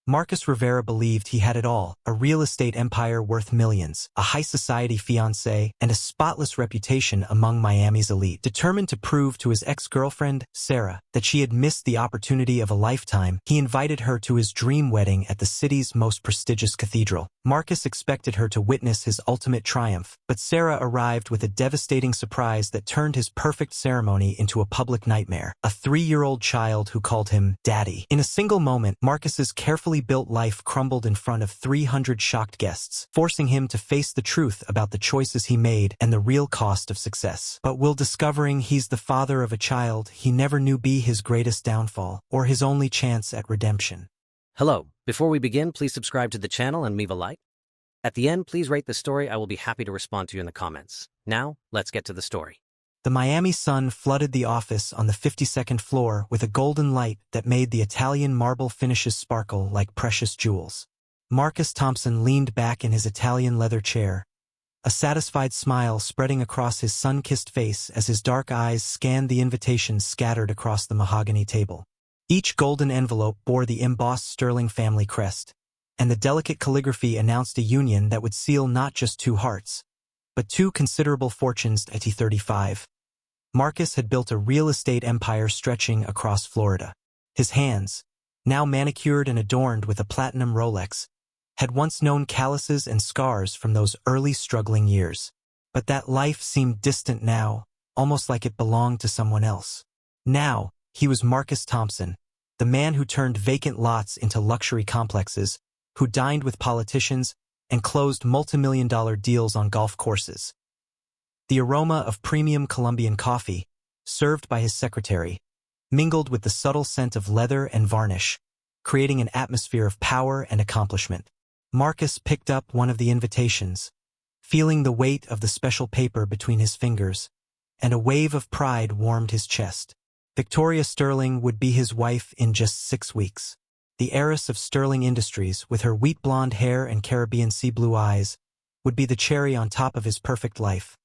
Marcus Rivera believed he had it all, a real estate empire worth millions, a high-society fiancé, and a spotless reputation among Miami's elite. Determined to prove to his ex-girlfriend, Sarah, that she had missed the opportunity of a lifetime, he invited her to his dream wedding at the city's most prestigious cathedral. Marcus expected her to witness his ultimate triumph, but Sarah arrived with a devastating surprise that turned his perfect ceremony into a public nightmare. A 3-year-old child who called him Daddy. In a single moment, Marcus's carefully built life crumbled in front of 300 shocked guests, forcing him to face the truth about the choices he made and the real cost of success. But while discovering he's the father of a child he never knew be his greatest downfall, or his only chance at redemption. Hello. Before we begin, please subscribe to the channel and leave a like. At the end, please rate the story. I will be happy to respond to you in the comments. Now, let's get to the story. The Miami sun flooded the office on the 52nd floor with a golden light that made the Italian marble finishes sparkle like precious jewels. Marcus Thompson leaned back in his Italian leather chair, a satisfied smile spreading across his sun-kissed face as his dark eyes scanned the invitations scattered across the mahogany table. Each golden envelope bore the embossed sterling family crest, and the delicate calligraphy announced a union that would seal not just 2 hearts, but 2 considerable fortunes at 35. Marcus had built a real estate empire stretching across Florida. His hands, now manicured and adorned with a platinum Rolex, had once known calluses and scars from those early struggling years. But that life seemed distant now, almost like it belonged to someone else. Now, he was Marcus Thompson, the man who turned vacant lots into luxury complexes, who dined with politicians and closed multimillion-dollar deals on golf courses. The aroma of premium Colombian coffee, served by his secretary, mingled with the subtle scent of leather and varnish, creating an atmosphere of power and accomplishment. Marcus picked up one of the invitations, feeling the weight of the special paper between his fingers, and a wave of pride warmed his chest. Victoria Sterling would be his wife in just 6 weeks. The heiress of Sterling Industries, with her wheat blonde hair and Caribbean sea blue eyes, would be the cherry on top of his perfect life.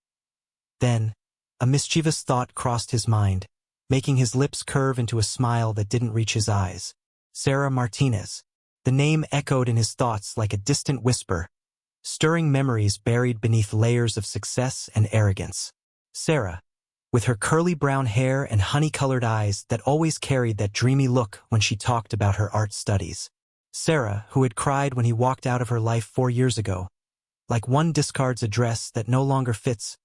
Then, a mischievous thought crossed his mind, making his lips curve into a smile that didn't reach his eyes. Sarah Martinez. The name echoed in his thoughts like a distant whisper, stirring memories buried beneath layers of success and arrogance. Sarah, with her curly brown hair and honey-colored eyes that always carried that dreamy look when she talked about her art studies. Sarah, who had cried when he walked out of her life 4 years ago. Like one discards a dress that no longer fits,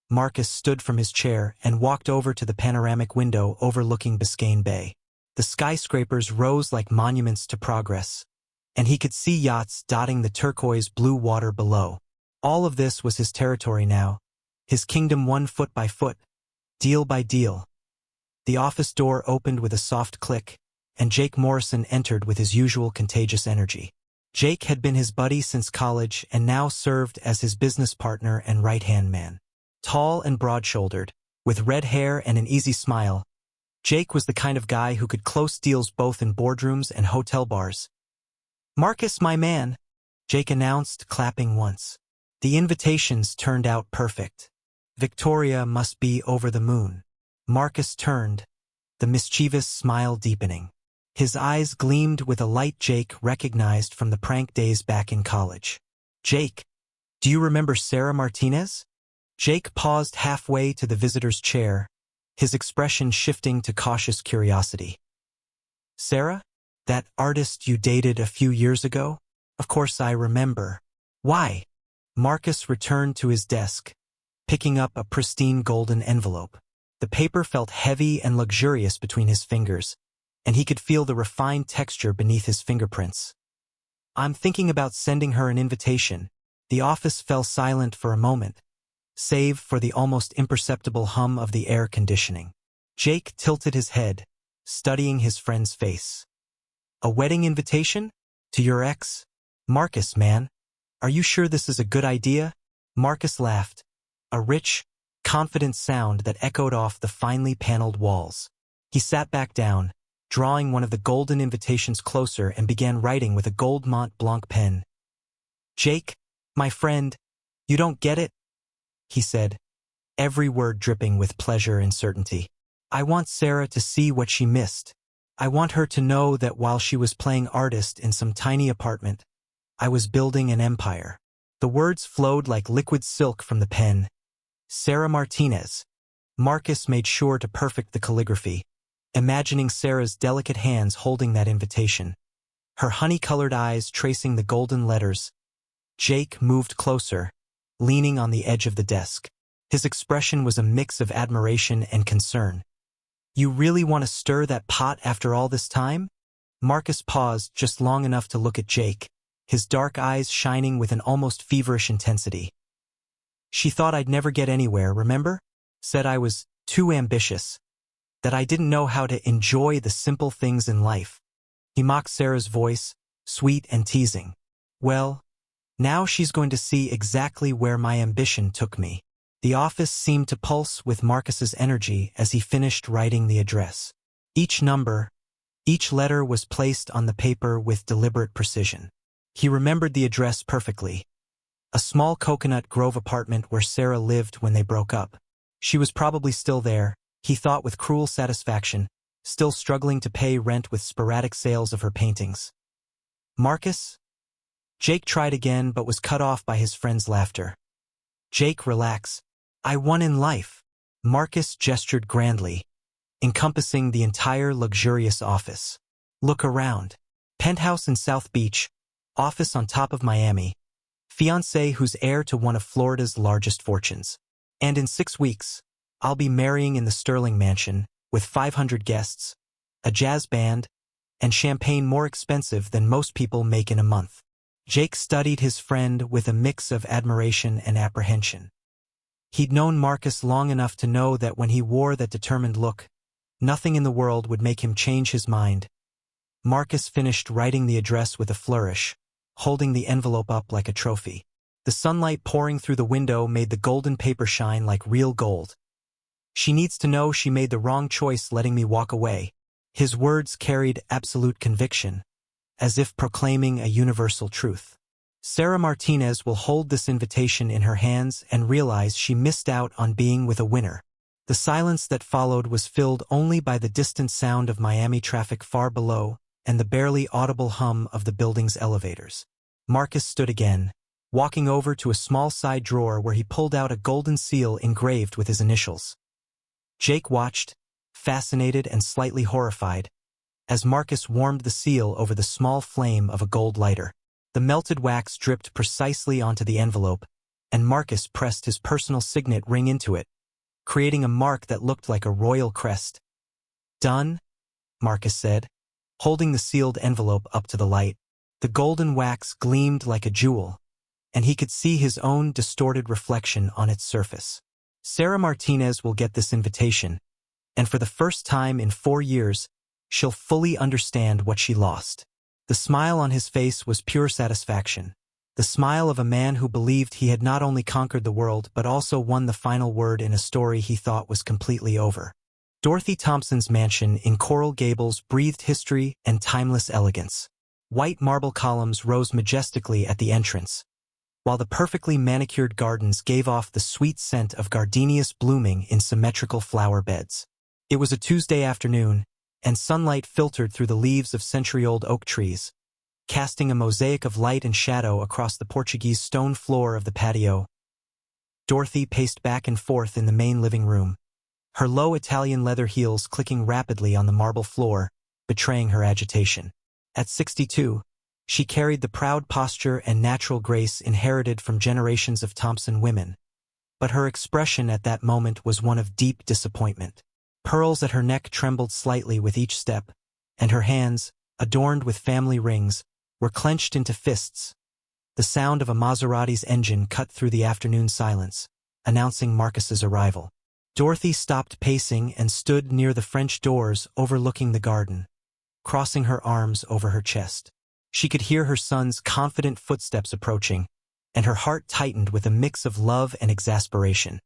Marcus stood from his chair and walked over to the panoramic window overlooking Biscayne Bay. The skyscrapers rose like monuments to progress, and he could see yachts dotting the turquoise blue water below. All of this was his territory now, his kingdom won foot by foot, deal by deal. The office door opened with a soft click, and Jake Morrison entered with his usual contagious energy. Jake had been his buddy since college and now served as his business partner and right-hand man. Tall and broad-shouldered, with red hair and an easy smile, Jake was the kind of guy who could close deals both in boardrooms and hotel bars. "Marcus, my man," Jake announced, clapping once. The invitations turned out perfect. Victoria must be over the moon. Marcus turned, the mischievous smile deepening. His eyes gleamed with a light Jake recognized from the prank days back in college. "Jake, do you remember Sarah Martinez?" Jake paused halfway to the visitor's chair, his expression shifting to cautious curiosity. "Sarah? That artist you dated a few years ago? Of course I remember. Why?" Marcus returned to his desk, picking up a pristine golden envelope. The paper felt heavy and luxurious between his fingers, and he could feel the refined texture beneath his fingerprints. "I'm thinking about sending her an invitation." The office fell silent for a moment, save for the almost imperceptible hum of the air conditioning. Jake tilted his head, studying his friend's face. "A wedding invitation? To your ex? Marcus, man, are you sure this is a good idea?" Marcus laughed, a rich, confident sound that echoed off the finely paneled walls. He sat back down, drawing one of the golden invitations closer and began writing with a gold Mont Blanc pen. "Jake, my friend, you don't get it?" he said, every word dripping with pleasure and certainty. "I want Sarah to see what she missed, I want her to know that while she was playing artist in some tiny apartment, I was building an empire. The words flowed like liquid silk from the pen. Sarah Martinez. Marcus made sure to perfect the calligraphy, imagining Sarah's delicate hands holding that invitation, her honey-colored eyes tracing the golden letters. Jake moved closer, leaning on the edge of the desk. His expression was a mix of admiration and concern. You really want to stir that pot after all this time? Marcus paused just long enough to look at Jake, his dark eyes shining with an almost feverish intensity. She thought I'd never get anywhere, remember? Said I was too ambitious, that I didn't know how to enjoy the simple things in life. He mocked Sarah's voice, sweet and teasing. Well, now she's going to see exactly where my ambition took me. The office seemed to pulse with Marcus's energy as he finished writing the address. Each number, each letter was placed on the paper with deliberate precision. He remembered the address perfectly. A small Coconut Grove apartment where Sarah lived when they broke up. She was probably still there, he thought with cruel satisfaction, still struggling to pay rent with sporadic sales of her paintings. Marcus? Jake tried again but was cut off by his friend's laughter. Jake, relax. I won in life. Marcus gestured grandly, encompassing the entire luxurious office. Look around. Penthouse in South Beach, office on top of Miami, fiancé who's heir to one of Florida's largest fortunes. And in 6 weeks, I'll be marrying in the Sterling Mansion, with 500 guests, a jazz band, and champagne more expensive than most people make in a month. Jake studied his friend with a mix of admiration and apprehension. He'd known Marcus long enough to know that when he wore that determined look, nothing in the world would make him change his mind. Marcus finished writing the address with a flourish, holding the envelope up like a trophy. The sunlight pouring through the window made the golden paper shine like real gold. She needs to know she made the wrong choice letting me walk away. His words carried absolute conviction, as if proclaiming a universal truth. Sarah Martinez will hold this invitation in her hands and realize she missed out on being with a winner. The silence that followed was filled only by the distant sound of Miami traffic far below and the barely audible hum of the building's elevators. Marcus stood again, walking over to a small side drawer where he pulled out a golden seal engraved with his initials. Jake watched, fascinated and slightly horrified, as Marcus warmed the seal over the small flame of a gold lighter. The melted wax dripped precisely onto the envelope, and Marcus pressed his personal signet ring into it, creating a mark that looked like a royal crest. Done, Marcus said, holding the sealed envelope up to the light. The golden wax gleamed like a jewel, and he could see his own distorted reflection on its surface. Sarah Martinez will get this invitation, and for the first time in 4 years, she'll fully understand what she lost. The smile on his face was pure satisfaction, the smile of a man who believed he had not only conquered the world but also won the final word in a story he thought was completely over. Dorothy Thompson's mansion in Coral Gables breathed history and timeless elegance. White marble columns rose majestically at the entrance, while the perfectly manicured gardens gave off the sweet scent of gardenias blooming in symmetrical flower beds. It was a Tuesday afternoon, and sunlight filtered through the leaves of century-old oak trees, casting a mosaic of light and shadow across the Portuguese stone floor of the patio. Dorothy paced back and forth in the main living room, her low Italian leather heels clicking rapidly on the marble floor, betraying her agitation. At 62, she carried the proud posture and natural grace inherited from generations of Thompson women, but her expression at that moment was one of deep disappointment. Pearls at her neck trembled slightly with each step, and her hands, adorned with family rings, were clenched into fists. The sound of a Maserati's engine cut through the afternoon silence, announcing Marcus's arrival. Dorothy stopped pacing and stood near the French doors overlooking the garden, crossing her arms over her chest. She could hear her son's confident footsteps approaching, and her heart tightened with a mix of love and exasperation.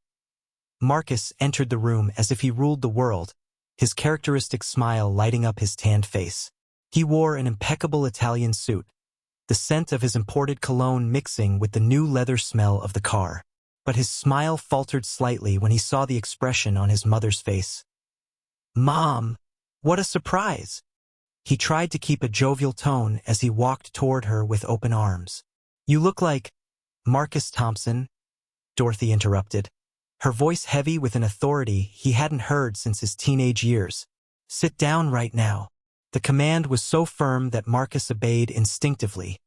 Marcus entered the room as if he ruled the world, his characteristic smile lighting up his tanned face. He wore an impeccable Italian suit, the scent of his imported cologne mixing with the new leather smell of the car. But his smile faltered slightly when he saw the expression on his mother's face. "Mom, what a surprise!" He tried to keep a jovial tone as he walked toward her with open arms. "You look like Marcus Thompson," Dorothy interrupted, her voice heavy with an authority he hadn't heard since his teenage years. "Sit down right now." The command was so firm that Marcus obeyed instinctively,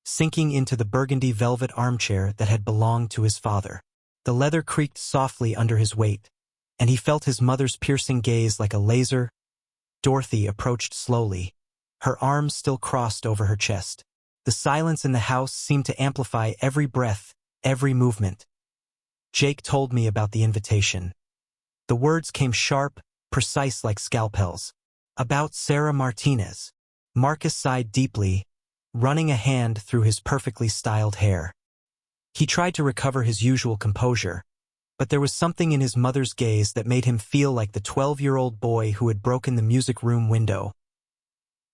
sinking into the burgundy velvet armchair that had belonged to his father. The leather creaked softly under his weight, and he felt his mother's piercing gaze like a laser. Dorothy approached slowly, her arms still crossed over her chest. The silence in the house seemed to amplify every breath, every movement. "Jake told me about the invitation." The words came sharp, precise like scalpels. "About Sarah Martinez." Marcus sighed deeply, running a hand through his perfectly styled hair. He tried to recover his usual composure, but there was something in his mother's gaze that made him feel like the 12-year-old boy who had broken the music room window.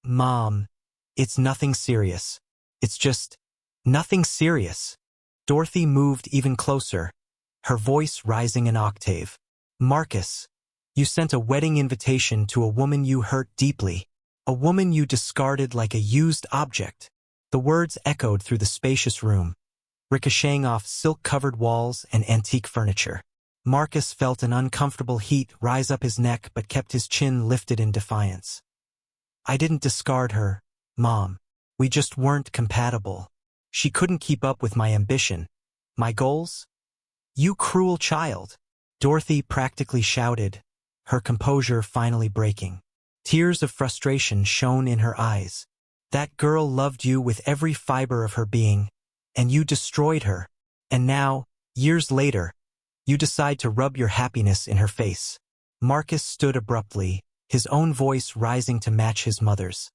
"Mom, it's nothing serious. It's just nothing serious." Dorothy moved even closer, her voice rising an octave. "Marcus, you sent a wedding invitation to a woman you hurt deeply, a woman you discarded like a used object." The words echoed through the spacious room, ricocheting off silk-covered walls and antique furniture. Marcus felt an uncomfortable heat rise up his neck but kept his chin lifted in defiance. "I didn't discard her, Mom. We just weren't compatible. She couldn't keep up with my ambition, my goals." "You cruel child!" Dorothy practically shouted, her composure finally breaking. Tears of frustration shone in her eyes. "That girl loved you with every fiber of her being, and you destroyed her. And now, years later, you decide to rub your happiness in her face." Marcus stood abruptly, his own voice rising to match his mother's.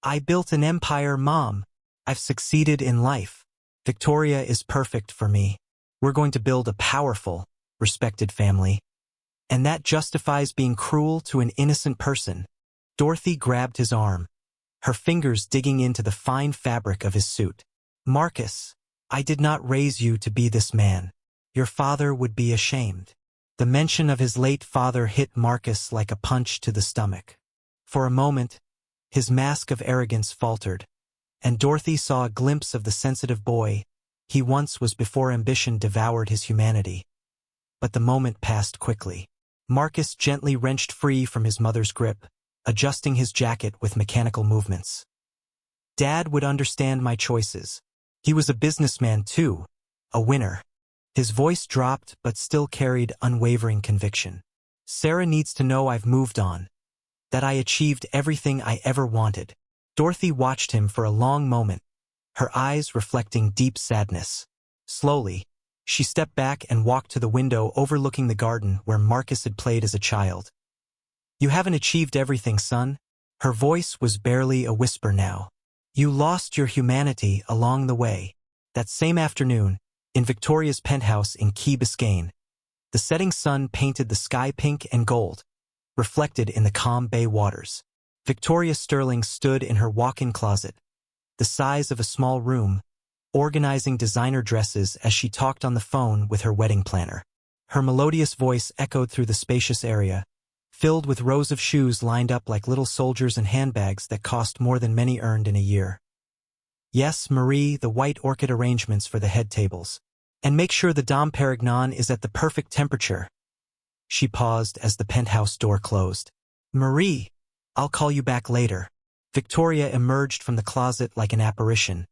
"I built an empire, Mom. I've succeeded in life. Victoria is perfect for me. We're going to build a powerful, respected family. And that justifies being cruel to an innocent person." Dorothy grabbed his arm, her fingers digging into the fine fabric of his suit. "Marcus, I did not raise you to be this man. Your father would be ashamed." The mention of his late father hit Marcus like a punch to the stomach. For a moment, his mask of arrogance faltered, and Dorothy saw a glimpse of the sensitive boy he once was before ambition devoured his humanity. But the moment passed quickly. Marcus gently wrenched free from his mother's grip, adjusting his jacket with mechanical movements. "Dad would understand my choices. He was a businessman too, a winner." His voice dropped but still carried unwavering conviction. "Sarah needs to know I've moved on, that I achieved everything I ever wanted." Dorothy watched him for a long moment, her eyes reflecting deep sadness. Slowly, she stepped back and walked to the window overlooking the garden where Marcus had played as a child. "You haven't achieved everything, son." Her voice was barely a whisper now. "You lost your humanity along the way." That same afternoon, in Victoria's penthouse in Key Biscayne, the setting sun painted the sky pink and gold, reflected in the calm bay waters. Victoria Sterling stood in her walk-in closet, the size of a small room, organizing designer dresses as she talked on the phone with her wedding planner. Her melodious voice echoed through the spacious area, filled with rows of shoes lined up like little soldiers and handbags that cost more than many earned in a year. "Yes, Marie, the white orchid arrangements for the head tables. And make sure the Dom Perignon is at the perfect temperature." She paused as the penthouse door closed. "Marie, I'll call you back later." Victoria emerged from the closet like an apparition,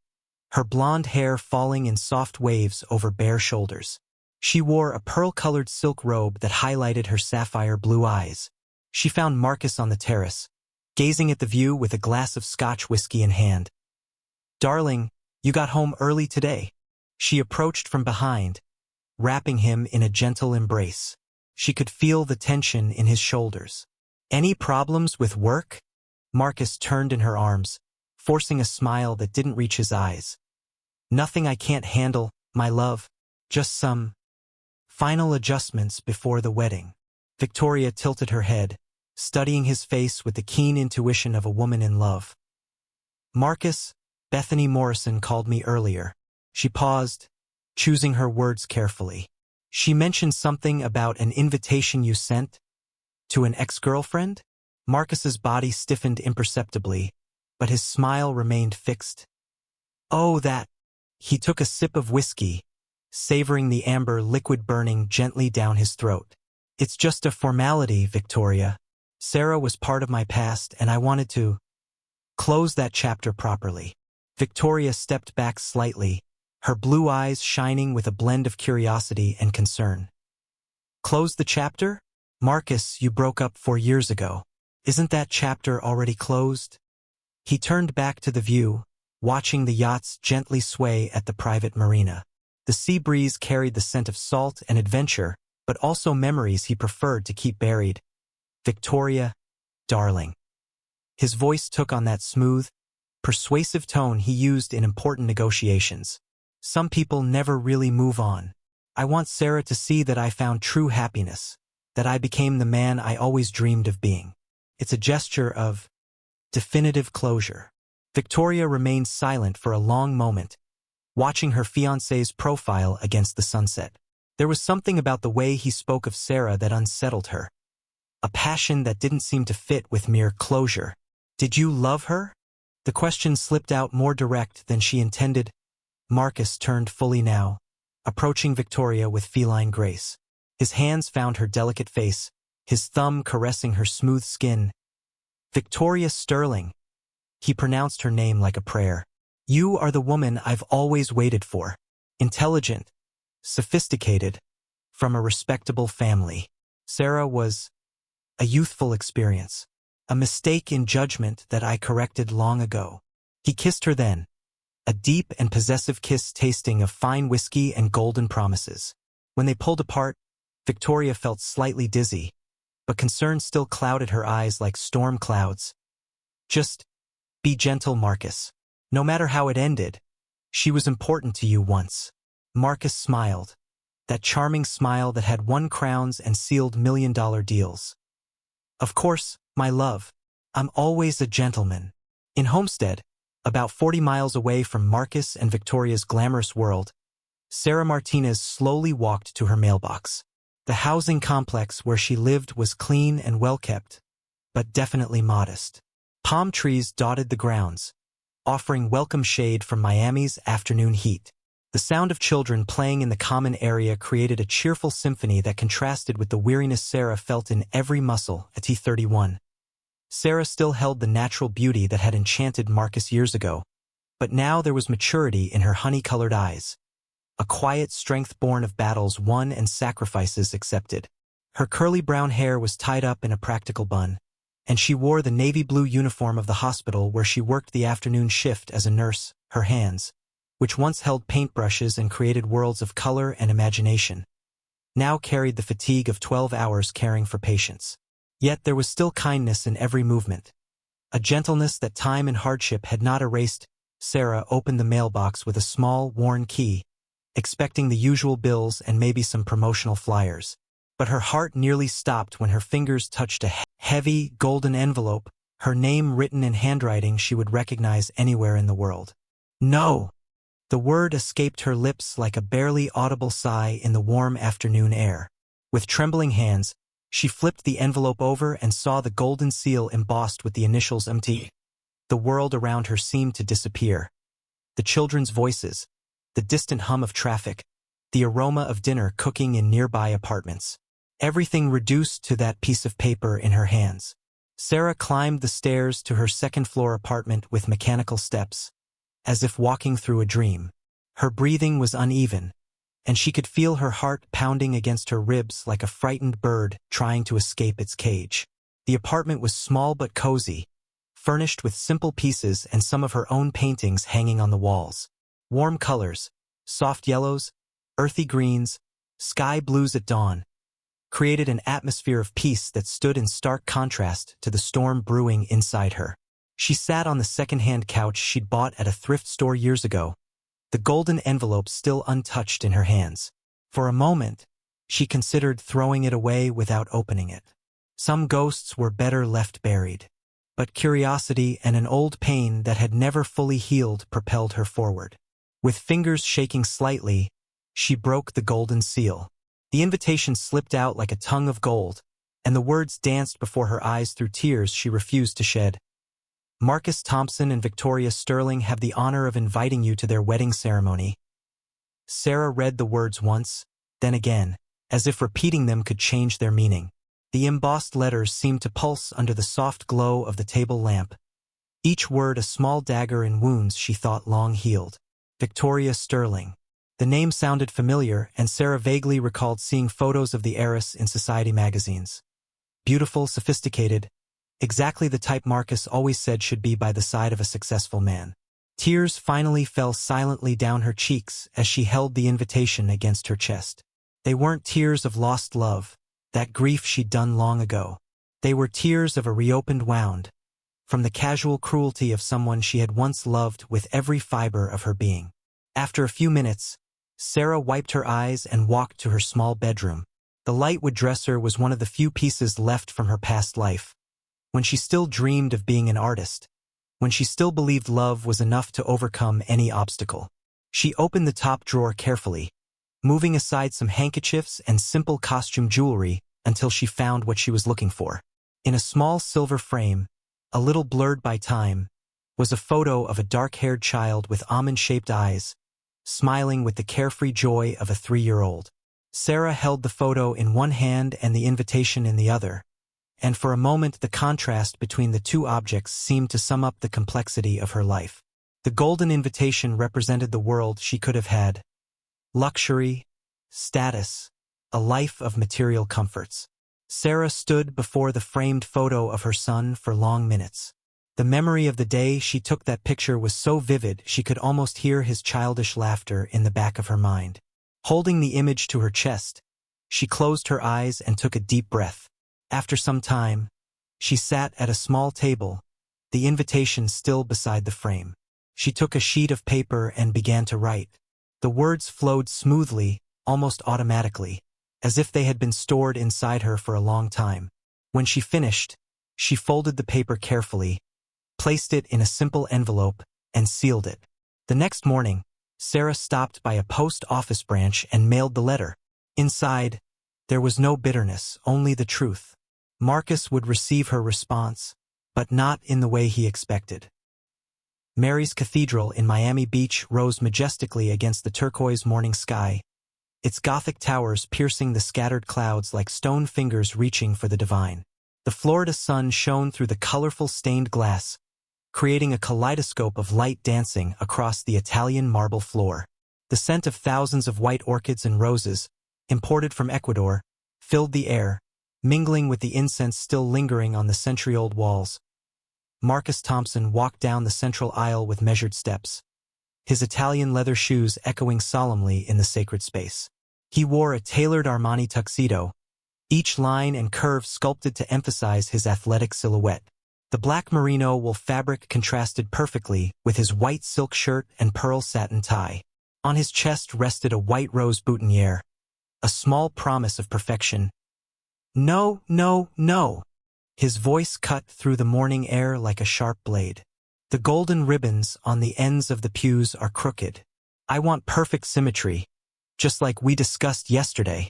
her blonde hair falling in soft waves over bare shoulders. She wore a pearl-colored silk robe that highlighted her sapphire blue eyes. She found Marcus on the terrace, gazing at the view with a glass of Scotch whiskey in hand. "Darling, you got home early today." She approached from behind, wrapping him in a gentle embrace. She could feel the tension in his shoulders. "Any problems with work?" Marcus turned in her arms, forcing a smile that didn't reach his eyes. "Nothing I can't handle, my love. Just some final adjustments before the wedding." Victoria tilted her head, studying his face with the keen intuition of a woman in love. "Marcus, Bethany Morrison called me earlier." She paused, choosing her words carefully. "She mentioned something about an invitation you sent to an ex-girlfriend?" Marcus's body stiffened imperceptibly, but his smile remained fixed. Oh, that. He took a sip of whiskey, savoring the amber liquid burning gently down his throat. It's just a formality, Victoria. Sarah was part of my past, and I wanted to close that chapter properly. Victoria stepped back slightly, her blue eyes shining with a blend of curiosity and concern. Close the chapter? Marcus, you broke up 4 years ago. Isn't that chapter already closed? He turned back to the view, watching the yachts gently sway at the private marina. The sea breeze carried the scent of salt and adventure, but also memories he preferred to keep buried. Victoria, darling. His voice took on that smooth, persuasive tone he used in important negotiations. Some people never really move on. I want Sarah to see that I found true happiness, that I became the man I always dreamed of being. It's a gesture of definitive closure. Victoria remained silent for a long moment, watching her fiancé's profile against the sunset. There was something about the way he spoke of Sarah that unsettled her. A passion that didn't seem to fit with mere closure. Did you love her? The question slipped out more direct than she intended. Marcus turned fully now, approaching Victoria with feline grace. His hands found her delicate face, his thumb caressing her smooth skin. Victoria Sterling. He pronounced her name like a prayer. You are the woman I've always waited for. Intelligent, sophisticated, from a respectable family. Sarah was a youthful experience, a mistake in judgment that I corrected long ago. He kissed her then, a deep and possessive kiss tasting of fine whiskey and golden promises. When they pulled apart, Victoria felt slightly dizzy, but concern still clouded her eyes like storm clouds. Just be gentle, Marcus. No matter how it ended, she was important to you once. Marcus smiled, that charming smile that had won crowns and sealed million-dollar deals. Of course, my love, I'm always a gentleman. In Homestead, about 40 miles away from Marcus and Victoria's glamorous world, Sarah Martinez slowly walked to her mailbox. The housing complex where she lived was clean and well-kept, but definitely modest. Palm trees dotted the grounds, offering welcome shade from Miami's afternoon heat. The sound of children playing in the common area created a cheerful symphony that contrasted with the weariness Sarah felt in every muscle at T31. Sarah still held the natural beauty that had enchanted Marcus years ago, but now there was maturity in her honey-colored eyes, a quiet strength born of battles won and sacrifices accepted. Her curly brown hair was tied up in a practical bun, and she wore the navy blue uniform of the hospital where she worked the afternoon shift as a nurse. Her hands, which once held paintbrushes and created worlds of color and imagination, now carried the fatigue of 12 hours caring for patients. Yet there was still kindness in every movement, a gentleness that time and hardship had not erased. Sarah opened the mailbox with a small, worn key, expecting the usual bills and maybe some promotional flyers. But her heart nearly stopped when her fingers touched a heavy, golden envelope, her name written in handwriting she would recognize anywhere in the world. No! The word escaped her lips like a barely audible sigh in the warm afternoon air. With trembling hands, she flipped the envelope over and saw the golden seal embossed with the initials MT. The world around her seemed to disappear. The children's voices, the distant hum of traffic, the aroma of dinner cooking in nearby apartments. Everything reduced to that piece of paper in her hands. Sarah climbed the stairs to her second-floor apartment with mechanical steps, as if walking through a dream. Her breathing was uneven, and she could feel her heart pounding against her ribs like a frightened bird trying to escape its cage. The apartment was small but cozy, furnished with simple pieces and some of her own paintings hanging on the walls. Warm colors, soft yellows, earthy greens, sky blues at dawn, created an atmosphere of peace that stood in stark contrast to the storm brewing inside her. She sat on the second-hand couch she'd bought at a thrift store years ago, the golden envelope still untouched in her hands. For a moment, she considered throwing it away without opening it. Some ghosts were better left buried. But curiosity and an old pain that had never fully healed propelled her forward. With fingers shaking slightly, she broke the golden seal. The invitation slipped out like a tongue of gold, and the words danced before her eyes through tears she refused to shed. Marcus Thompson and Victoria Sterling have the honor of inviting you to their wedding ceremony. Sarah read the words once, then again, as if repeating them could change their meaning. The embossed letters seemed to pulse under the soft glow of the table lamp. Each word a small dagger in wounds she thought long healed. Victoria Sterling. The name sounded familiar, and Sarah vaguely recalled seeing photos of the heiress in society magazines. Beautiful, sophisticated, exactly the type Marcus always said should be by the side of a successful man. Tears finally fell silently down her cheeks as she held the invitation against her chest. They weren't tears of lost love, that grief she'd done long ago. They were tears of a reopened wound, from the casual cruelty of someone she had once loved with every fiber of her being. After a few minutes, Sarah wiped her eyes and walked to her small bedroom. The lightwood dresser was one of the few pieces left from her past life, when she still dreamed of being an artist, when she still believed love was enough to overcome any obstacle. She opened the top drawer carefully, moving aside some handkerchiefs and simple costume jewelry until she found what she was looking for. In a small silver frame, a little blurred by time, was a photo of a dark-haired child with almond-shaped eyes, smiling with the carefree joy of a 3-year-old. Sarah held the photo in one hand and the invitation in the other, and for a moment the contrast between the two objects seemed to sum up the complexity of her life. The golden invitation represented the world she could have had: luxury, status, a life of material comforts. Sarah stood before the framed photo of her son for long minutes. The memory of the day she took that picture was so vivid she could almost hear his childish laughter in the back of her mind. Holding the image to her chest, she closed her eyes and took a deep breath. After some time, she sat at a small table, the invitation still beside the frame. She took a sheet of paper and began to write. The words flowed smoothly, almost automatically, as if they had been stored inside her for a long time. When she finished, she folded the paper carefully, placed it in a simple envelope, and sealed it. The next morning, Sarah stopped by a post office branch and mailed the letter. Inside, there was no bitterness, only the truth. Marcus would receive her response, but not in the way he expected. Mary's Cathedral in Miami Beach rose majestically against the turquoise morning sky, its Gothic towers piercing the scattered clouds like stone fingers reaching for the divine. The Florida sun shone through the colorful stained glass, creating a kaleidoscope of light dancing across the Italian marble floor. The scent of thousands of white orchids and roses, imported from Ecuador, filled the air, mingling with the incense still lingering on the century-old walls. Marcus Thompson walked down the central aisle with measured steps, his Italian leather shoes echoing solemnly in the sacred space. He wore a tailored Armani tuxedo, each line and curve sculpted to emphasize his athletic silhouette. The black merino wool fabric contrasted perfectly with his white silk shirt and pearl satin tie. On his chest rested a white rose boutonniere, a small promise of perfection. No, no, no. His voice cut through the morning air like a sharp blade. The golden ribbons on the ends of the pews are crooked. I want perfect symmetry, just like we discussed yesterday.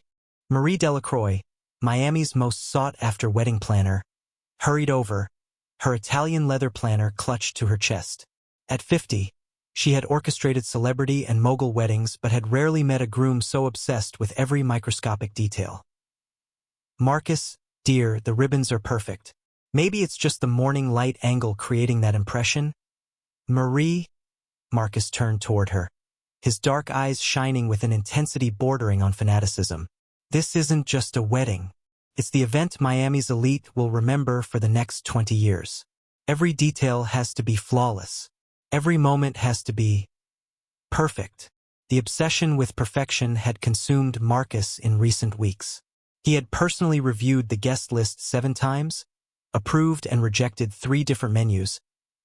Marie Delacroix, Miami's most sought-after wedding planner, hurried over, her Italian leather planner clutched to her chest. At 50, she had orchestrated celebrity and mogul weddings but had rarely met a groom so obsessed with every microscopic detail. Marcus, dear, the ribbons are perfect. Maybe it's just the morning light angle creating that impression. Marie, Marcus turned toward her, his dark eyes shining with an intensity bordering on fanaticism. This isn't just a wedding. It's the event Miami's elite will remember for the next 20 years. Every detail has to be flawless. Every moment has to be perfect. The obsession with perfection had consumed Marcus in recent weeks. He had personally reviewed the guest list 7 times, approved and rejected 3 different menus,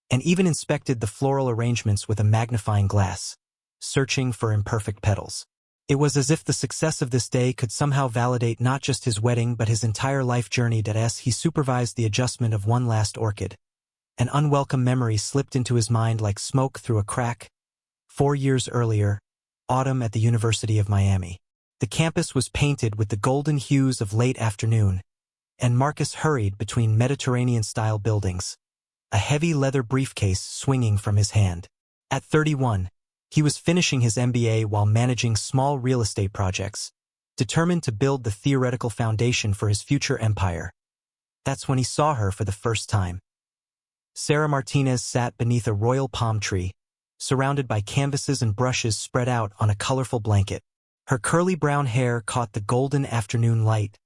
and even inspected the floral arrangements with a magnifying glass, searching for imperfect petals. It was as if the success of this day could somehow validate not just his wedding but his entire life journey. As he supervised the adjustment of one last orchid, an unwelcome memory slipped into his mind like smoke through a crack. 4 years earlier, autumn at the University of Miami. The campus was painted with the golden hues of late afternoon, and Marcus hurried between Mediterranean-style buildings, a heavy leather briefcase swinging from his hand. At 31, he was finishing his MBA while managing small real estate projects, determined to build the theoretical foundation for his future empire. That's when he saw her for the first time. Sarah Martinez sat beneath a royal palm tree, surrounded by canvases and brushes spread out on a colorful blanket. Her curly brown hair caught the golden afternoon light,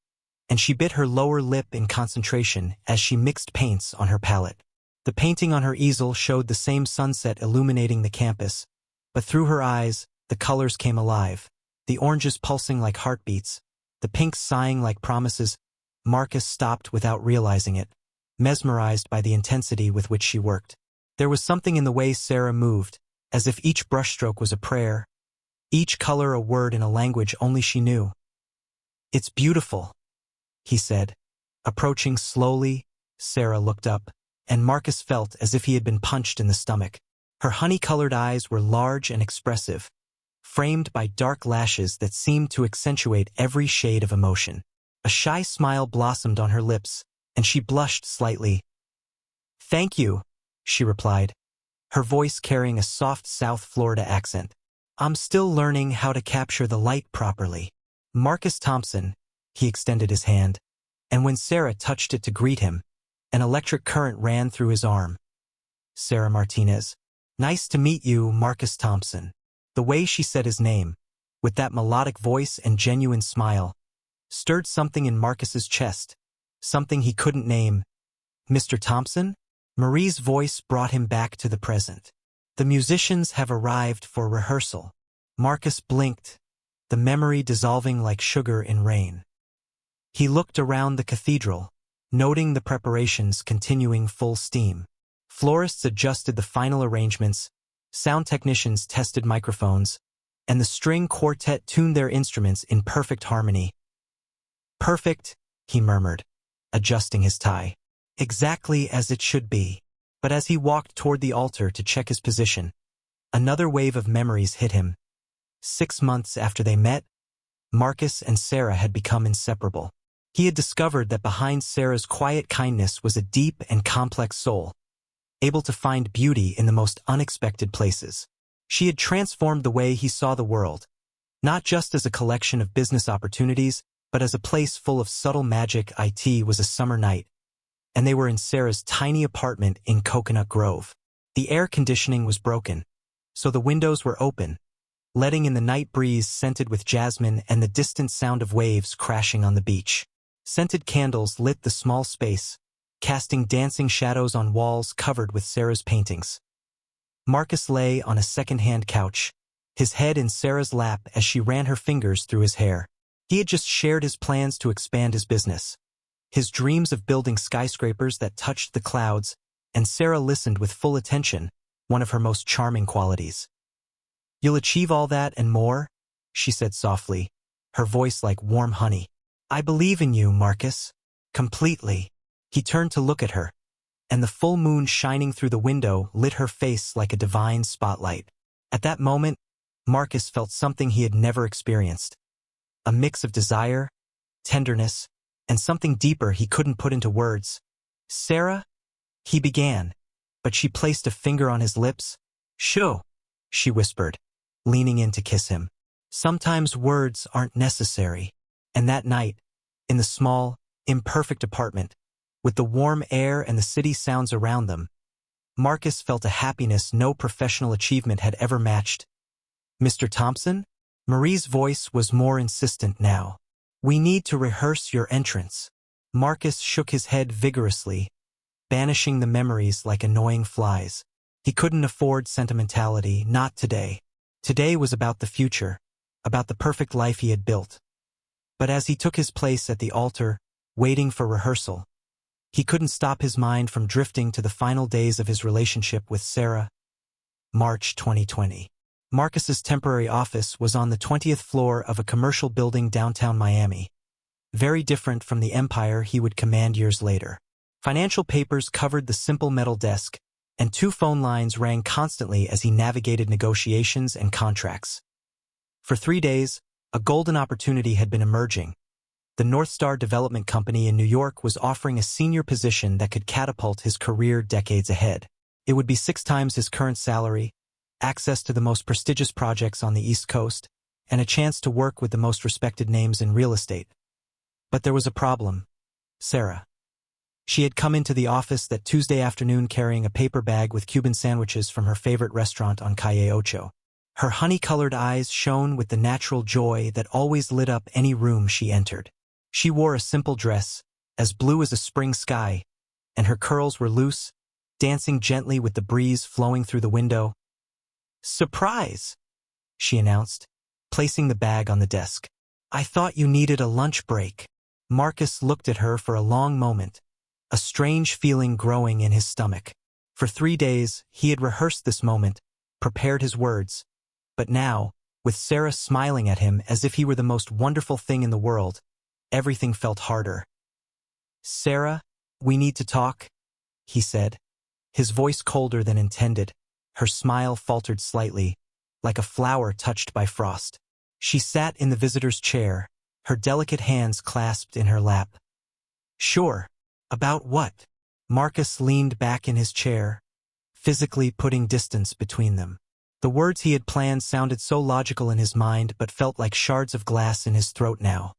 and she bit her lower lip in concentration as she mixed paints on her palette. The painting on her easel showed the same sunset illuminating the campus, but through her eyes, the colors came alive, the oranges pulsing like heartbeats, the pinks sighing like promises. Marcus stopped without realizing it, mesmerized by the intensity with which she worked. There was something in the way Sarah moved, as if each brushstroke was a prayer, each color a word in a language only she knew. "It's beautiful," he said. Approaching slowly, Sarah looked up, and Marcus felt as if he had been punched in the stomach. Her honey-colored eyes were large and expressive, framed by dark lashes that seemed to accentuate every shade of emotion. A shy smile blossomed on her lips, and she blushed slightly. "Thank you," she replied, her voice carrying a soft South Florida accent. "I'm still learning how to capture the light properly." Marcus Thompson, he extended his hand, and when Sarah touched it to greet him, an electric current ran through his arm. "Sarah Martinez. Nice to meet you, Marcus Thompson." The way she said his name, with that melodic voice and genuine smile, stirred something in Marcus's chest, something he couldn't name. "Mr. Thompson?" Marie's voice brought him back to the present. "The musicians have arrived for rehearsal." Marcus blinked, the memory dissolving like sugar in rain. He looked around the cathedral, noting the preparations continuing full steam. Florists adjusted the final arrangements, sound technicians tested microphones, and the string quartet tuned their instruments in perfect harmony. "Perfect," he murmured, adjusting his tie. "Exactly as it should be." But as he walked toward the altar to check his position, another wave of memories hit him. 6 months after they met, Marcus and Sarah had become inseparable. He had discovered that behind Sarah's quiet kindness was a deep and complex soul, able to find beauty in the most unexpected places. She had transformed the way he saw the world, not just as a collection of business opportunities, but as a place full of subtle magic. It was a summer night, and they were in Sarah's tiny apartment in Coconut Grove. The air conditioning was broken, so the windows were open, letting in the night breeze scented with jasmine and the distant sound of waves crashing on the beach. Scented candles lit the small space, casting dancing shadows on walls covered with Sarah's paintings. Marcus lay on a second-hand couch, his head in Sarah's lap as she ran her fingers through his hair. He had just shared his plans to expand his business, his dreams of building skyscrapers that touched the clouds, and Sarah listened with full attention, one of her most charming qualities. "You'll achieve all that and more," she said softly, her voice like warm honey. "I believe in you, Marcus. Completely." He turned to look at her, and the full moon shining through the window lit her face like a divine spotlight. At that moment, Marcus felt something he had never experienced. A mix of desire, tenderness, and something deeper he couldn't put into words. "Sarah?" he began, but she placed a finger on his lips. "Shoo," she whispered, leaning in to kiss him. Sometimes words aren't necessary. And that night, in the small, imperfect apartment, with the warm air and the city sounds around them, Marcus felt a happiness no professional achievement had ever matched. "Mr. Thompson?" Marie's voice was more insistent now. "We need to rehearse your entrance." Marcus shook his head vigorously, banishing the memories like annoying flies. He couldn't afford sentimentality, not today. Today was about the future, about the perfect life he had built. But as he took his place at the altar, waiting for rehearsal, he couldn't stop his mind from drifting to the final days of his relationship with Sarah. March 2020. Marcus's temporary office was on the 20th floor of a commercial building downtown Miami, very different from the empire he would command years later. Financial papers covered the simple metal desk, and 2 phone lines rang constantly as he navigated negotiations and contracts. For 3 days, a golden opportunity had been emerging, The North Star Development Company in New York was offering a senior position that could catapult his career decades ahead. It would be 6 times his current salary, access to the most prestigious projects on the East Coast, and a chance to work with the most respected names in real estate. But there was a problem. Sarah. She had come into the office that Tuesday afternoon carrying a paper bag with Cuban sandwiches from her favorite restaurant on Calle Ocho. Her honey-colored eyes shone with the natural joy that always lit up any room she entered. She wore a simple dress, as blue as a spring sky, and her curls were loose, dancing gently with the breeze flowing through the window. "Surprise!" she announced, placing the bag on the desk. "I thought you needed a lunch break." Marcus looked at her for a long moment, a strange feeling growing in his stomach. For 3 days, he had rehearsed this moment, prepared his words. But now, with Sarah smiling at him as if he were the most wonderful thing in the world, everything felt harder. "Sarah, we need to talk," he said, his voice colder than intended. Her smile faltered slightly, like a flower touched by frost. She sat in the visitor's chair, her delicate hands clasped in her lap. "Sure. About what?" Marcus leaned back in his chair, physically putting distance between them. The words he had planned sounded so logical in his mind but felt like shards of glass in his throat now.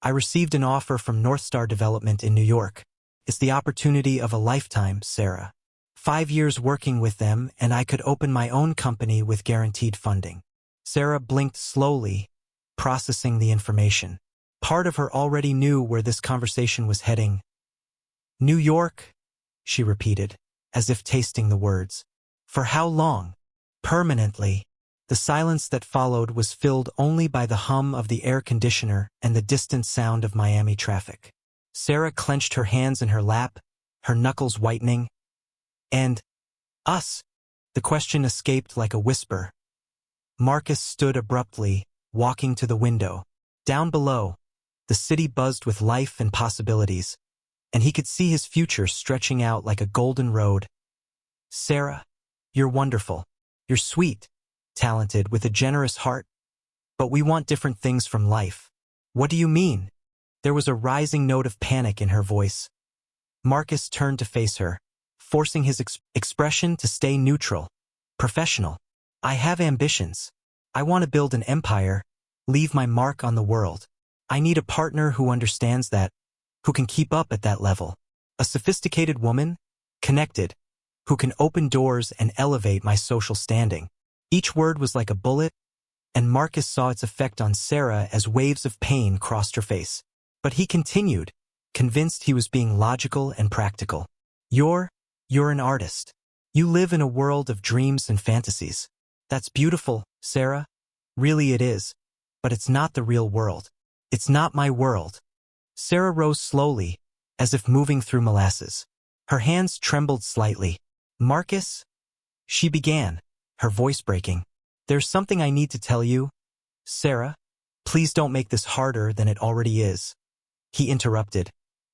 "I received an offer from North Star Development in New York. It's the opportunity of a lifetime, Sarah. 5 years working with them, and I could open my own company with guaranteed funding." Sarah blinked slowly, processing the information. Part of her already knew where this conversation was heading. "New York?" she repeated, as if tasting the words. "For how long?" "Permanently." The silence that followed was filled only by the hum of the air conditioner and the distant sound of Miami traffic. Sarah clenched her hands in her lap, her knuckles whitening. "And us?" The question escaped like a whisper. Marcus stood abruptly, walking to the window. Down below, the city buzzed with life and possibilities, and he could see his future stretching out like a golden road. "Sarah, you're wonderful. You're sweet, talented, with a generous heart. But we want different things from life." "What do you mean?" There was a rising note of panic in her voice. Marcus turned to face her, forcing his expression to stay neutral, professional. "I have ambitions. I want to build an empire, leave my mark on the world. I need a partner who understands that, who can keep up at that level. A sophisticated woman, connected, who can open doors and elevate my social standing." Each word was like a bullet, and Marcus saw its effect on Sarah as waves of pain crossed her face. But he continued, convinced he was being logical and practical. You're an artist. You live in a world of dreams and fantasies. That's beautiful, Sarah. Really it is. But it's not the real world. It's not my world." Sarah rose slowly, as if moving through molasses. Her hands trembled slightly. "Marcus?" she began, her voice breaking. "There's something I need to tell you. Sarah, please don't make this harder than it already is." He interrupted,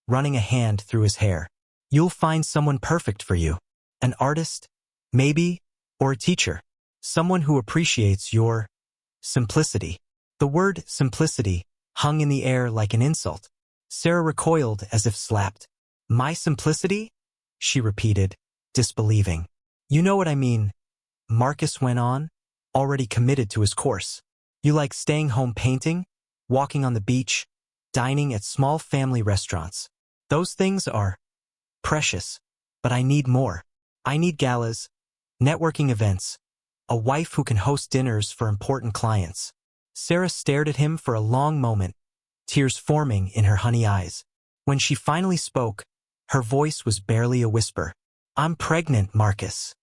running a hand through his hair. "You'll find someone perfect for you. An artist, maybe, or a teacher. Someone who appreciates your simplicity." The word simplicity hung in the air like an insult. Sarah recoiled as if slapped. "My simplicity?" she repeated, disbelieving. "You know what I mean," Marcus went on, already committed to his course. "You like staying home painting, walking on the beach, dining at small family restaurants. Those things are precious, but I need more. I need galas, networking events, a wife who can host dinners for important clients." Sarah stared at him for a long moment, tears forming in her honey eyes. When she finally spoke, her voice was barely a whisper. "I'm pregnant, Marcus."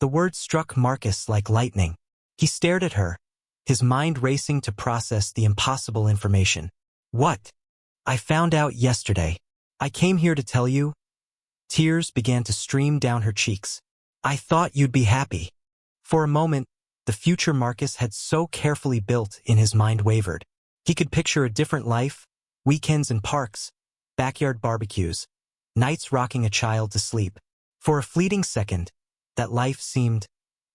The word struck Marcus like lightning. He stared at her, his mind racing to process the impossible information. "What?" "I found out yesterday. I came here to tell you." Tears began to stream down her cheeks. "I thought you'd be happy." For a moment, the future Marcus had so carefully built in his mind wavered. He could picture a different life, weekends in parks, backyard barbecues, nights rocking a child to sleep. For a fleeting second, that life seemed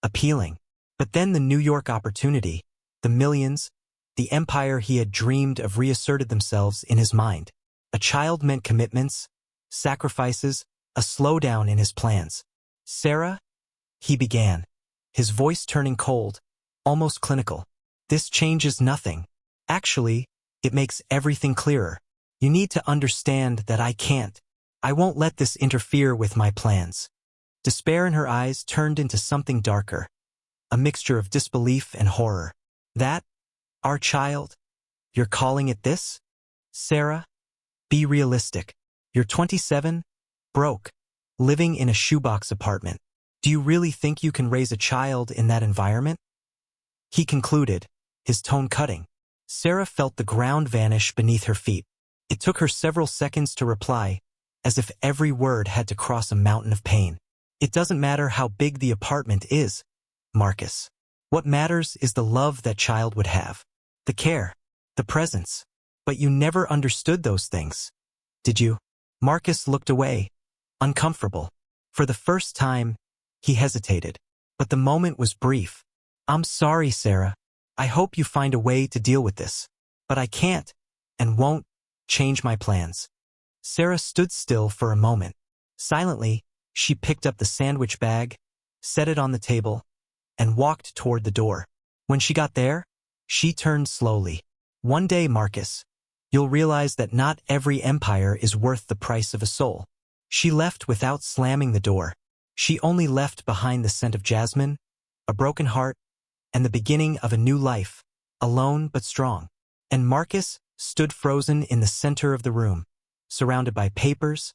appealing. But then the New York opportunity, the millions, The empire he had dreamed of reasserted themselves in his mind. A child meant commitments, sacrifices, a slowdown in his plans. "Sarah?" he began, his voice turning cold, almost clinical. "This changes nothing. Actually, it makes everything clearer. You need to understand that I won't let this interfere with my plans." Despair in her eyes turned into something darker, a mixture of disbelief and horror. "That? Our child? You're calling it this? Sarah? Be realistic. You're 27, broke, living in a shoebox apartment. Do you really think you can raise a child in that environment?" He concluded, his tone cutting. Sarah felt the ground vanish beneath her feet. It took her several seconds to reply, as if every word had to cross a mountain of pain. "It doesn't matter how big the apartment is, Marcus. What matters is the love that child would have. The care, the presence. But you never understood those things, did you?" Marcus looked away, uncomfortable. For the first time, he hesitated. But the moment was brief. "I'm sorry, Sarah. I hope you find a way to deal with this. But I can't, and won't, change my plans." Sarah stood still for a moment. Silently, she picked up the sandwich bag, set it on the table, and walked toward the door. When she got there, she turned slowly. "One day, Marcus, you'll realize that not every empire is worth the price of a soul." She left without slamming the door. She only left behind the scent of jasmine, a broken heart, and the beginning of a new life, alone but strong. And Marcus stood frozen in the center of the room, surrounded by papers,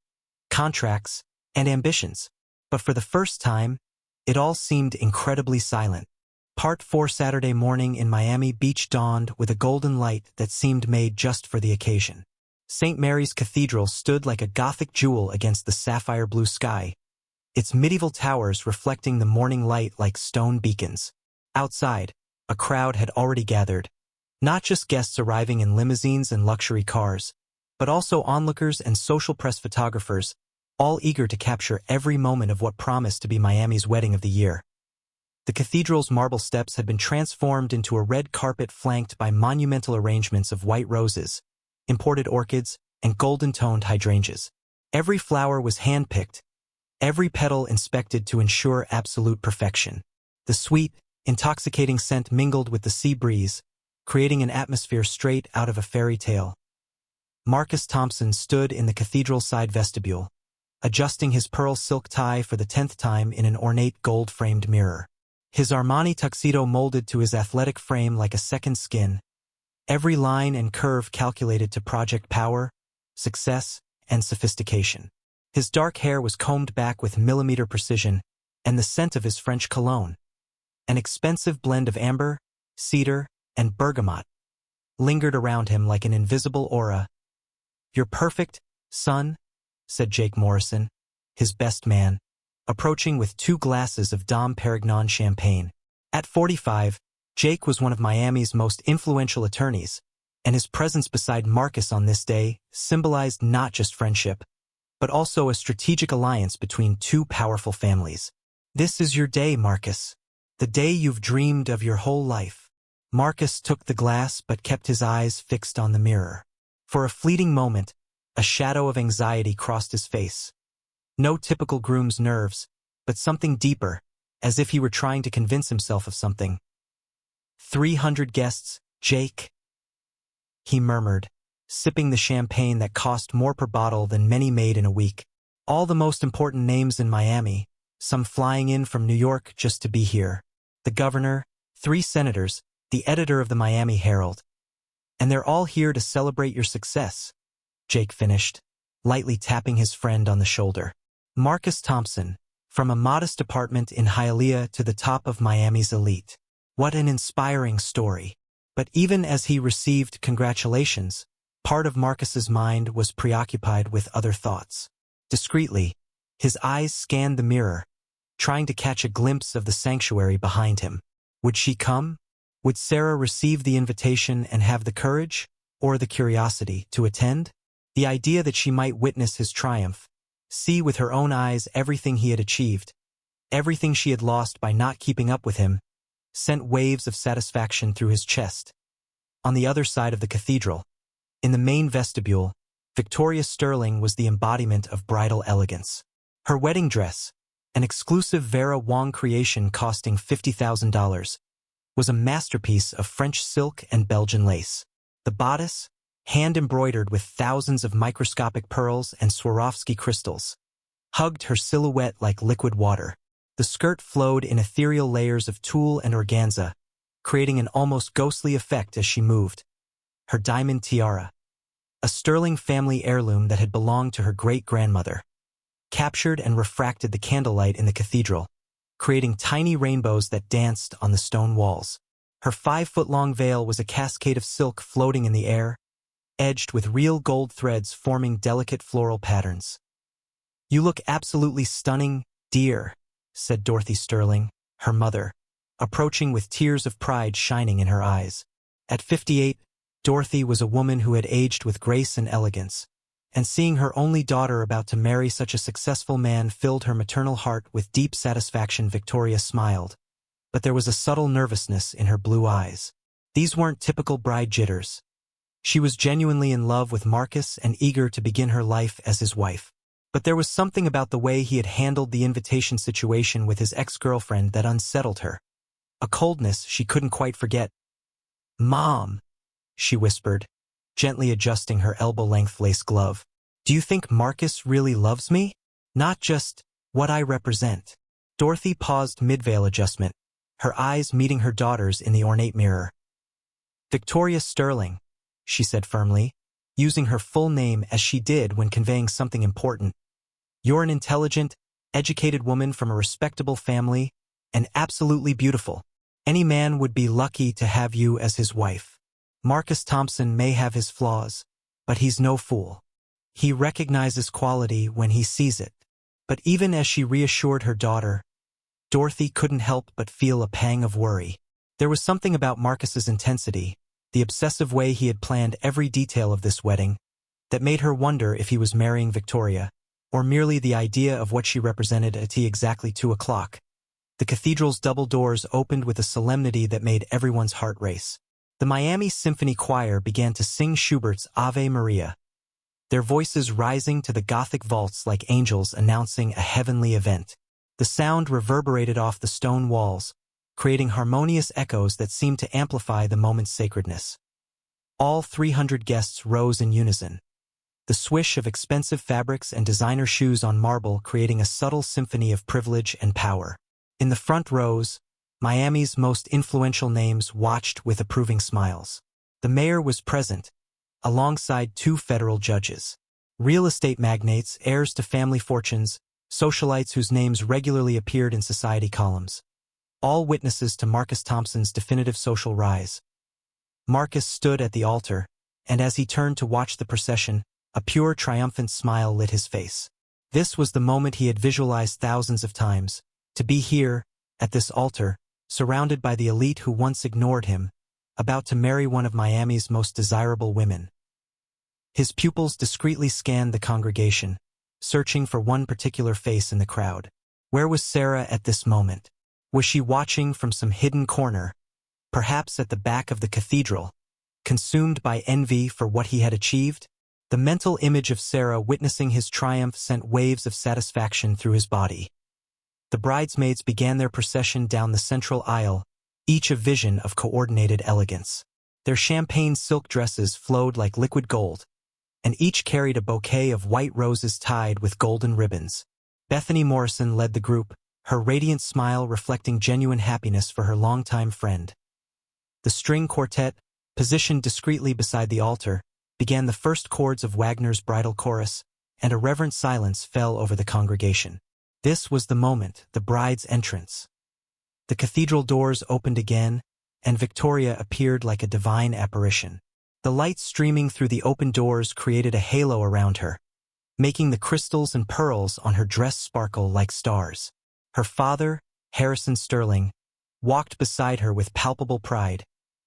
contracts, and ambitions. But for the first time, it all seemed incredibly silent. Part 4 Saturday morning in Miami Beach dawned with a golden light that seemed made just for the occasion. St. Mary's Cathedral stood like a Gothic jewel against the sapphire blue sky, its medieval towers reflecting the morning light like stone beacons. Outside, a crowd had already gathered, not just guests arriving in limousines and luxury cars, but also onlookers and social press photographers, all eager to capture every moment of what promised to be Miami's wedding of the year. The cathedral's marble steps had been transformed into a red carpet flanked by monumental arrangements of white roses, imported orchids, and golden-toned hydrangeas. Every flower was hand-picked, every petal inspected to ensure absolute perfection. The sweet, intoxicating scent mingled with the sea breeze, creating an atmosphere straight out of a fairy tale. Marcus Thompson stood in the cathedral side vestibule, adjusting his pearl silk tie for the 10th time in an ornate gold-framed mirror. His Armani tuxedo molded to his athletic frame like a second skin, every line and curve calculated to project power, success, and sophistication. His dark hair was combed back with millimeter precision, and the scent of his French cologne, an expensive blend of amber, cedar, and bergamot, lingered around him like an invisible aura. "You're perfect, son," said Jake Morrison, his best man, approaching with 2 glasses of Dom Perignon champagne. At 45, Jake was one of Miami's most influential attorneys, and his presence beside Marcus on this day symbolized not just friendship, but also a strategic alliance between 2 powerful families. "This is your day, Marcus. The day you've dreamed of your whole life." Marcus took the glass but kept his eyes fixed on the mirror. For a fleeting moment, a shadow of anxiety crossed his face. No typical groom's nerves, but something deeper, as if he were trying to convince himself of something. 300 guests, Jake," he murmured, sipping the champagne that cost more per bottle than many made in a week. "All the most important names in Miami, some flying in from New York just to be here. The governor, 3 senators, the editor of the Miami Herald. And they're all here to celebrate your success," Jake finished, lightly tapping his friend on the shoulder. Marcus Thompson, from a modest apartment in Hialeah to the top of Miami's elite. What an inspiring story. But even as he received congratulations, part of Marcus's mind was preoccupied with other thoughts. Discreetly, his eyes scanned the mirror, trying to catch a glimpse of the sanctuary behind him. Would she come? Would Sarah receive the invitation and have the courage, or the curiosity, to attend? The idea that she might witness his triumph, see with her own eyes everything he had achieved, everything she had lost by not keeping up with him, sent waves of satisfaction through his chest. On the other side of the cathedral, in the main vestibule, Victoria Sterling was the embodiment of bridal elegance. Her wedding dress, an exclusive Vera Wang creation costing $50,000, was a masterpiece of French silk and Belgian lace. The bodice, hand-embroidered with thousands of microscopic pearls and Swarovski crystals, hugged her silhouette like liquid water. The skirt flowed in ethereal layers of tulle and organza, creating an almost ghostly effect as she moved. Her diamond tiara, a Sterling family heirloom that had belonged to her great-grandmother, captured and refracted the candlelight in the cathedral, creating tiny rainbows that danced on the stone walls. Her 5-foot-long veil was a cascade of silk floating in the air, edged with real gold threads forming delicate floral patterns. "You look absolutely stunning, dear," said Dorothy Sterling, her mother, approaching with tears of pride shining in her eyes. At 58, Dorothy was a woman who had aged with grace and elegance, and seeing her only daughter about to marry such a successful man filled her maternal heart with deep satisfaction. Victoria smiled, but there was a subtle nervousness in her blue eyes. These weren't typical bride jitters. She was genuinely in love with Marcus and eager to begin her life as his wife. But there was something about the way he had handled the invitation situation with his ex-girlfriend that unsettled her. A coldness she couldn't quite forget. "Mom," she whispered, gently adjusting her elbow-length lace glove. "Do you think Marcus really loves me? Not just what I represent?" Dorothy paused mid-veil adjustment, her eyes meeting her daughter's in the ornate mirror. "Victoria Sterling," she said firmly, using her full name as she did when conveying something important. "You're an intelligent, educated woman from a respectable family, and absolutely beautiful. Any man would be lucky to have you as his wife. Marcus Thompson may have his flaws, but he's no fool. He recognizes quality when he sees it." But even as she reassured her daughter, Dorothy couldn't help but feel a pang of worry. There was something about Marcus's intensity, the obsessive way he had planned every detail of this wedding, that made her wonder if he was marrying Victoria, or merely the idea of what she represented at exactly 2 o'clock. The cathedral's double doors opened with a solemnity that made everyone's heart race. The Miami Symphony Choir began to sing Schubert's Ave Maria, their voices rising to the Gothic vaults like angels announcing a heavenly event. The sound reverberated off the stone walls, creating harmonious echoes that seemed to amplify the moment's sacredness. All 300 guests rose in unison, the swish of expensive fabrics and designer shoes on marble creating a subtle symphony of privilege and power. In the front rows, Miami's most influential names watched with approving smiles. The mayor was present, alongside 2 federal judges. Real estate magnates, heirs to family fortunes, socialites whose names regularly appeared in society columns. All witnesses to Marcus Thompson's definitive social rise. Marcus stood at the altar, and as he turned to watch the procession, a pure triumphant smile lit his face. This was the moment he had visualized thousands of times, to be here, at this altar, surrounded by the elite who once ignored him, about to marry one of Miami's most desirable women. His pupils discreetly scanned the congregation, searching for one particular face in the crowd. Where was Sarah at this moment? Was she watching from some hidden corner, perhaps at the back of the cathedral, consumed by envy for what he had achieved? The mental image of Sarah witnessing his triumph sent waves of satisfaction through his body. The bridesmaids began their procession down the central aisle, each a vision of coordinated elegance. Their champagne silk dresses flowed like liquid gold, and each carried a bouquet of white roses tied with golden ribbons. Bethany Morrison led the group, her radiant smile reflecting genuine happiness for her longtime friend. The string quartet, positioned discreetly beside the altar, began the first chords of Wagner's bridal chorus, and a reverent silence fell over the congregation. This was the moment, the bride's entrance. The cathedral doors opened again, and Victoria appeared like a divine apparition. The light streaming through the open doors created a halo around her, making the crystals and pearls on her dress sparkle like stars. Her father, Harrison Sterling, walked beside her with palpable pride,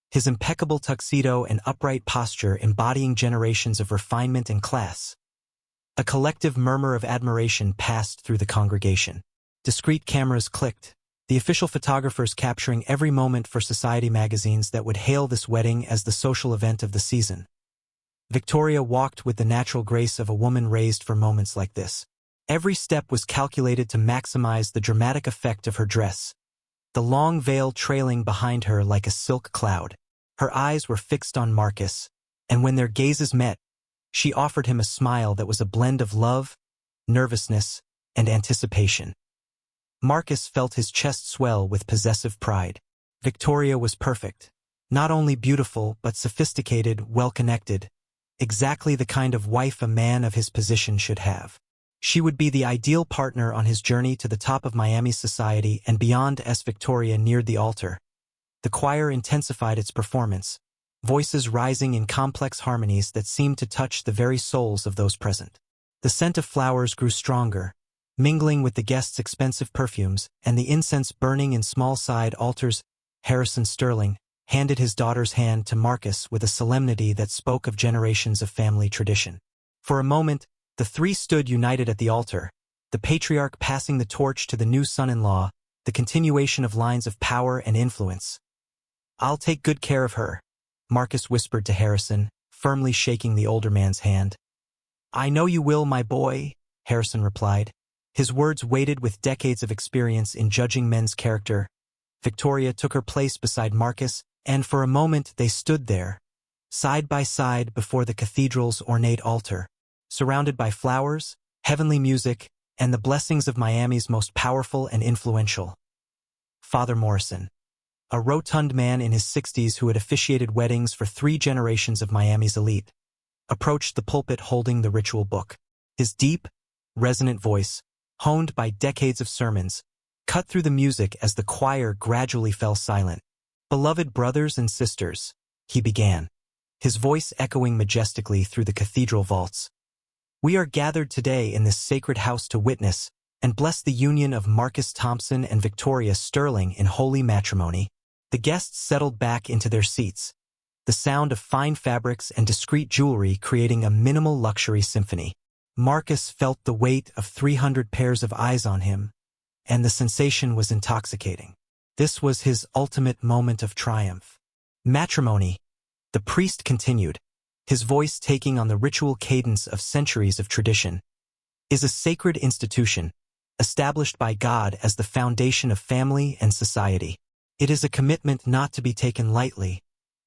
his impeccable tuxedo and upright posture embodying generations of refinement and class. A collective murmur of admiration passed through the congregation. Discreet cameras clicked, the official photographers capturing every moment for society magazines that would hail this wedding as the social event of the season. Victoria walked with the natural grace of a woman raised for moments like this. Every step was calculated to maximize the dramatic effect of her dress, the long veil trailing behind her like a silk cloud. Her eyes were fixed on Marcus, and when their gazes met, she offered him a smile that was a blend of love, nervousness, and anticipation. Marcus felt his chest swell with possessive pride. Victoria was perfect. Not only beautiful, but sophisticated, well-connected. Exactly the kind of wife a man of his position should have. She would be the ideal partner on his journey to the top of Miami's society and beyond. As Victoria neared the altar, the choir intensified its performance, voices rising in complex harmonies that seemed to touch the very souls of those present. The scent of flowers grew stronger, mingling with the guests' expensive perfumes and the incense burning in small side altars. Harrison Sterling handed his daughter's hand to Marcus with a solemnity that spoke of generations of family tradition. For a moment, the three stood united at the altar, the patriarch passing the torch to the new son-in-law, the continuation of lines of power and influence. "I'll take good care of her," Marcus whispered to Harrison, firmly shaking the older man's hand. "I know you will, my boy," Harrison replied. His words weighted with decades of experience in judging men's character. Victoria took her place beside Marcus, and for a moment they stood there, side by side before the cathedral's ornate altar, surrounded by flowers, heavenly music, and the blessings of Miami's most powerful and influential. Father Morrison, a rotund man in his 60s who had officiated weddings for 3 generations of Miami's elite, approached the pulpit holding the ritual book. His deep, resonant voice, honed by decades of sermons, cut through the music as the choir gradually fell silent. "Beloved brothers and sisters," he began, his voice echoing majestically through the cathedral vaults. "We are gathered today in this sacred house to witness and bless the union of Marcus Thompson and Victoria Sterling in holy matrimony." The guests settled back into their seats, the sound of fine fabrics and discreet jewelry creating a minimal luxury symphony. Marcus felt the weight of 300 pairs of eyes on him, and the sensation was intoxicating. This was his ultimate moment of triumph. "Matrimony," the priest continued, his voice taking on the ritual cadence of centuries of tradition, "is a sacred institution, established by God as the foundation of family and society. It is a commitment not to be taken lightly,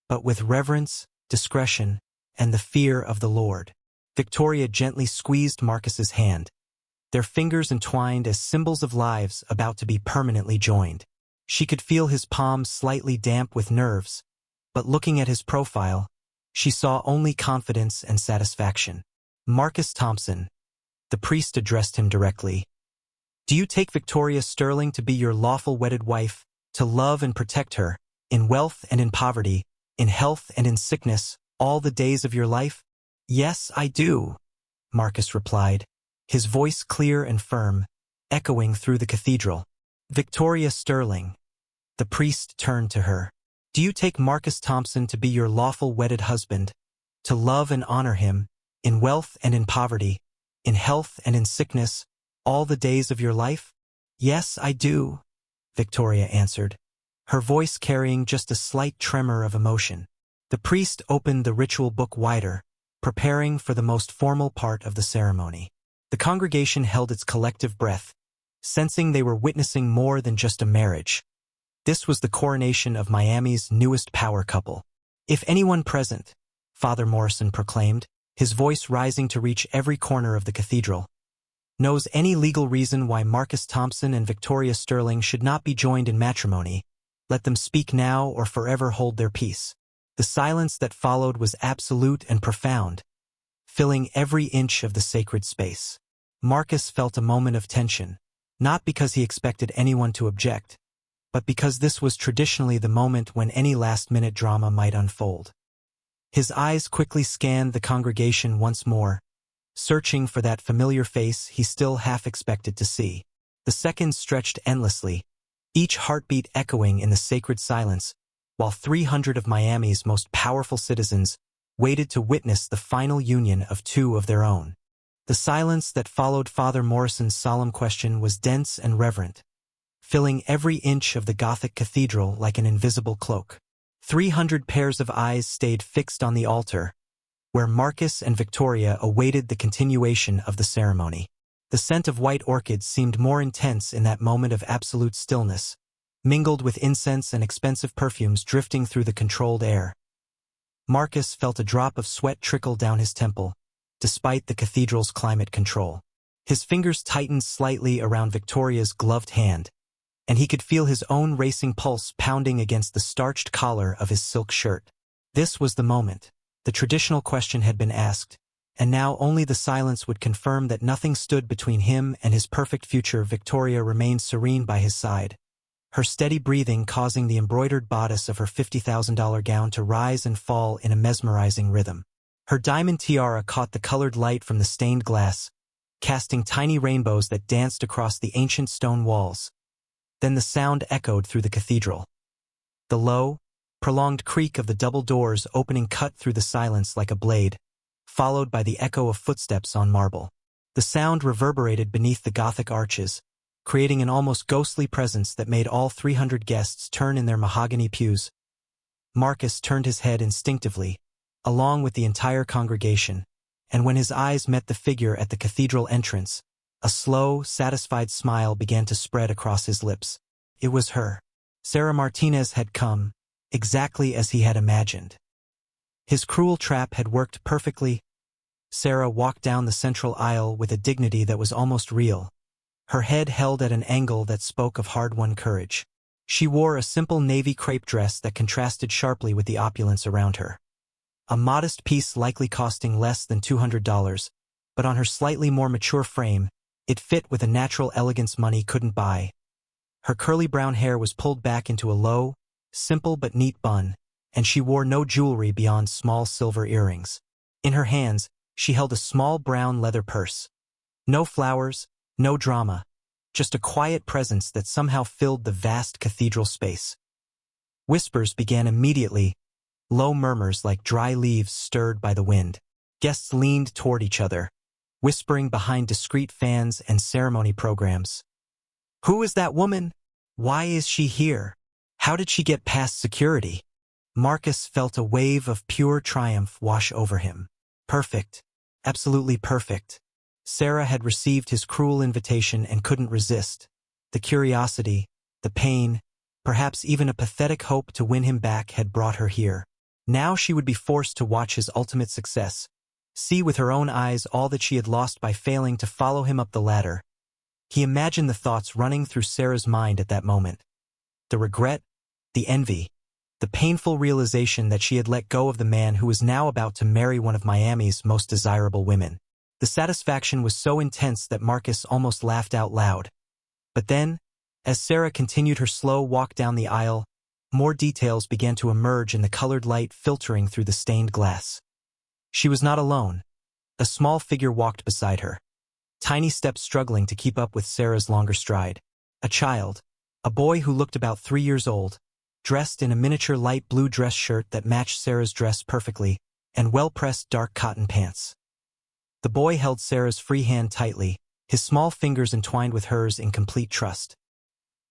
but with reverence, discretion, and the fear of the Lord." Victoria gently squeezed Marcus's hand, their fingers entwined as symbols of lives about to be permanently joined. She could feel his palms slightly damp with nerves, but looking at his profile, she saw only confidence and satisfaction. "Marcus Thompson," the priest addressed him directly, "do you take Victoria Sterling to be your lawful wedded wife, to love and protect her, in wealth and in poverty, in health and in sickness, all the days of your life?" "Yes, I do," Marcus replied, his voice clear and firm, echoing through the cathedral. "Victoria Sterling," the priest turned to her, "do you take Marcus Thompson to be your lawful wedded husband, to love and honor him, in wealth and in poverty, in health and in sickness, all the days of your life?" "Yes, I do," Victoria answered, her voice carrying just a slight tremor of emotion. The priest opened the ritual book wider, preparing for the most formal part of the ceremony. The congregation held its collective breath, sensing they were witnessing more than just a marriage. This was the coronation of Miami's newest power couple. "If anyone present," Father Morrison proclaimed, his voice rising to reach every corner of the cathedral, "knows any legal reason why Marcus Thompson and Victoria Sterling should not be joined in matrimony, let them speak now or forever hold their peace." The silence that followed was absolute and profound, filling every inch of the sacred space. Marcus felt a moment of tension, not because he expected anyone to object, but because this was traditionally the moment when any last-minute drama might unfold. His eyes quickly scanned the congregation once more, searching for that familiar face he still half expected to see. The seconds stretched endlessly, each heartbeat echoing in the sacred silence, while 300 of Miami's most powerful citizens waited to witness the final union of 2 of their own. The silence that followed Father Morrison's solemn question was dense and reverent, filling every inch of the Gothic cathedral like an invisible cloak. 300 pairs of eyes stayed fixed on the altar, where Marcus and Victoria awaited the continuation of the ceremony. The scent of white orchids seemed more intense in that moment of absolute stillness, mingled with incense and expensive perfumes drifting through the controlled air. Marcus felt a drop of sweat trickle down his temple, despite the cathedral's climate control. His fingers tightened slightly around Victoria's gloved hand, and he could feel his own racing pulse pounding against the starched collar of his silk shirt. This was the moment. The traditional question had been asked, and now only the silence would confirm that nothing stood between him and his perfect future. Victoria remained serene by his side, her steady breathing causing the embroidered bodice of her $50,000 gown to rise and fall in a mesmerizing rhythm. Her diamond tiara caught the colored light from the stained glass, casting tiny rainbows that danced across the ancient stone walls. Then the sound echoed through the cathedral. The low, prolonged creak of the double doors opening cut through the silence like a blade, followed by the echo of footsteps on marble. The sound reverberated beneath the Gothic arches, creating an almost ghostly presence that made all 300 guests turn in their mahogany pews. Marcus turned his head instinctively, along with the entire congregation, and when his eyes met the figure at the cathedral entrance, a slow, satisfied smile began to spread across his lips. It was her. Sarah Martinez had come, exactly as he had imagined. His cruel trap had worked perfectly. Sarah walked down the central aisle with a dignity that was almost real, her head held at an angle that spoke of hard-won courage. She wore a simple navy crepe dress that contrasted sharply with the opulence around her. A modest piece likely costing less than $200, but on her slightly more mature frame, it fit with a natural elegance money couldn't buy. Her curly brown hair was pulled back into a low, simple but neat bun, and she wore no jewelry beyond small silver earrings. In her hands, she held a small brown leather purse. No flowers, no drama, just a quiet presence that somehow filled the vast cathedral space. Whispers began immediately, low murmurs like dry leaves stirred by the wind. Guests leaned toward each other, whispering behind discreet fans and ceremony programs. Who is that woman? Why is she here? How did she get past security? Marcus felt a wave of pure triumph wash over him. Perfect. Absolutely perfect. Sarah had received his cruel invitation and couldn't resist. The curiosity, the pain, perhaps even a pathetic hope to win him back had brought her here. Now she would be forced to watch his ultimate success, see with her own eyes all that she had lost by failing to follow him up the ladder. He imagined the thoughts running through Sarah's mind at that moment. The regret, the envy, the painful realization that she had let go of the man who was now about to marry one of Miami's most desirable women. The satisfaction was so intense that Marcus almost laughed out loud. But then, as Sarah continued her slow walk down the aisle, more details began to emerge in the colored light filtering through the stained glass. She was not alone. A small figure walked beside her, tiny steps struggling to keep up with Sarah's longer stride. A child, a boy who looked about 3 years old, dressed in a miniature light blue dress shirt that matched Sarah's dress perfectly, and well-pressed dark cotton pants. The boy held Sarah's free hand tightly, his small fingers entwined with hers in complete trust.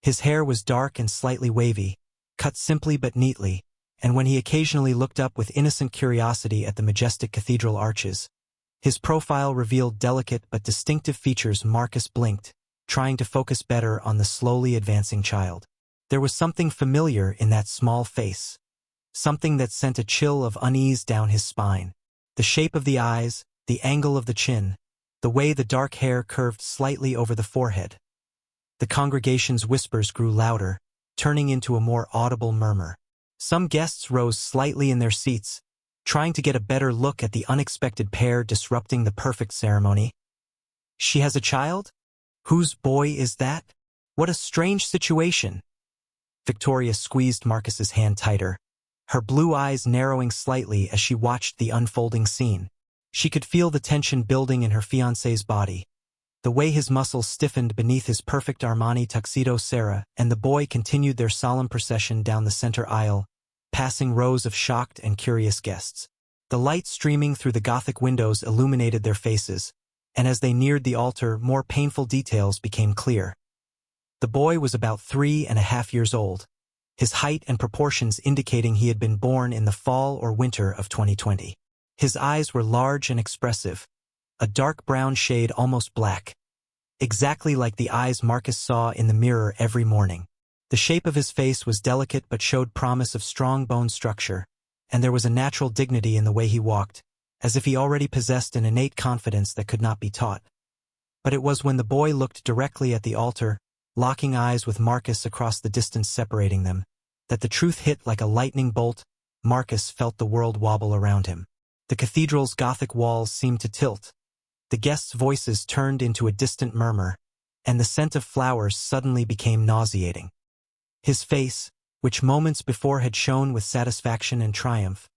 His hair was dark and slightly wavy, cut simply but neatly, and when he occasionally looked up with innocent curiosity at the majestic cathedral arches, his profile revealed delicate but distinctive features. Marcus blinked, trying to focus better on the slowly advancing child. There was something familiar in that small face, something that sent a chill of unease down his spine. The shape of the eyes, the angle of the chin, the way the dark hair curved slightly over the forehead. The congregation's whispers grew louder, turning into a more audible murmur. Some guests rose slightly in their seats, trying to get a better look at the unexpected pair disrupting the perfect ceremony. She has a child? Whose boy is that? What a strange situation. Victoria squeezed Marcus's hand tighter, her blue eyes narrowing slightly as she watched the unfolding scene. She could feel the tension building in her fiancé's body, the way his muscles stiffened beneath his perfect Armani tuxedo. Sarah and the boy continued their solemn procession down the center aisle, passing rows of shocked and curious guests. The light streaming through the Gothic windows illuminated their faces, and as they neared the altar, more painful details became clear. The boy was about 3.5 years old, his height and proportions indicating he had been born in the fall or winter of 2020. His eyes were large and expressive, a dark brown shade almost black, exactly like the eyes Marcus saw in the mirror every morning. The shape of his face was delicate but showed promise of strong bone structure, and there was a natural dignity in the way he walked, as if he already possessed an innate confidence that could not be taught. But it was when the boy looked directly at the altar, locking eyes with Marcus across the distance separating them, that the truth hit like a lightning bolt. Marcus felt the world wobble around him. The cathedral's Gothic walls seemed to tilt. The guests' voices turned into a distant murmur, and the scent of flowers suddenly became nauseating. His face, which moments before had shone with satisfaction and triumph,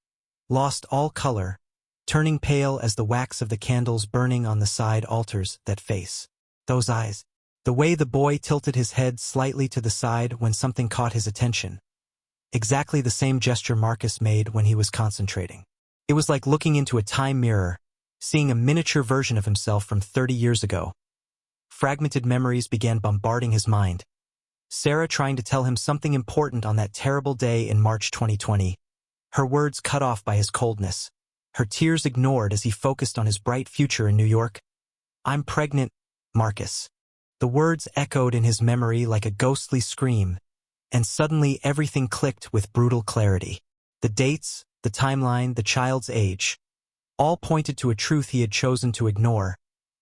lost all color, turning pale as the wax of the candles burning on the side altars that face. Those eyes. The way the boy tilted his head slightly to the side when something caught his attention. Exactly the same gesture Marcus made when he was concentrating. It was like looking into a time mirror, seeing a miniature version of himself from 30 years ago. Fragmented memories began bombarding his mind. Sarah trying to tell him something important on that terrible day in March 2020. Her words cut off by his coldness. Her tears ignored as he focused on his bright future in New York. "I'm pregnant, Marcus." The words echoed in his memory like a ghostly scream, and suddenly everything clicked with brutal clarity. The dates, the timeline, the child's age, all pointed to a truth he had chosen to ignore,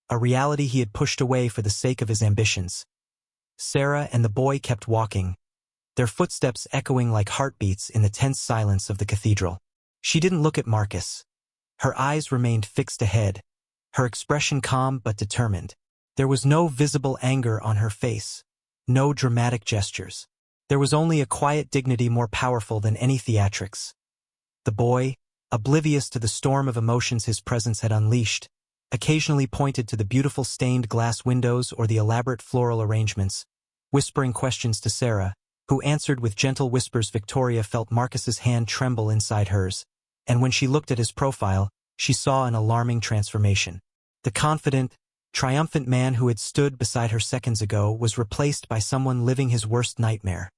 a reality he had pushed away for the sake of his ambitions. Sarah and the boy kept walking, their footsteps echoing like heartbeats in the tense silence of the cathedral. She didn't look at Marcus. Her eyes remained fixed ahead, her expression calm but determined. There was no visible anger on her face, no dramatic gestures. There was only a quiet dignity more powerful than any theatrics. The boy, oblivious to the storm of emotions his presence had unleashed, occasionally pointed to the beautiful stained glass windows or the elaborate floral arrangements, whispering questions to Sarah, who answered with gentle whispers. Victoria felt Marcus's hand tremble inside hers, and when she looked at his profile, she saw an alarming transformation. The confident, triumphant man who had stood beside her seconds ago was replaced by someone living his worst nightmare.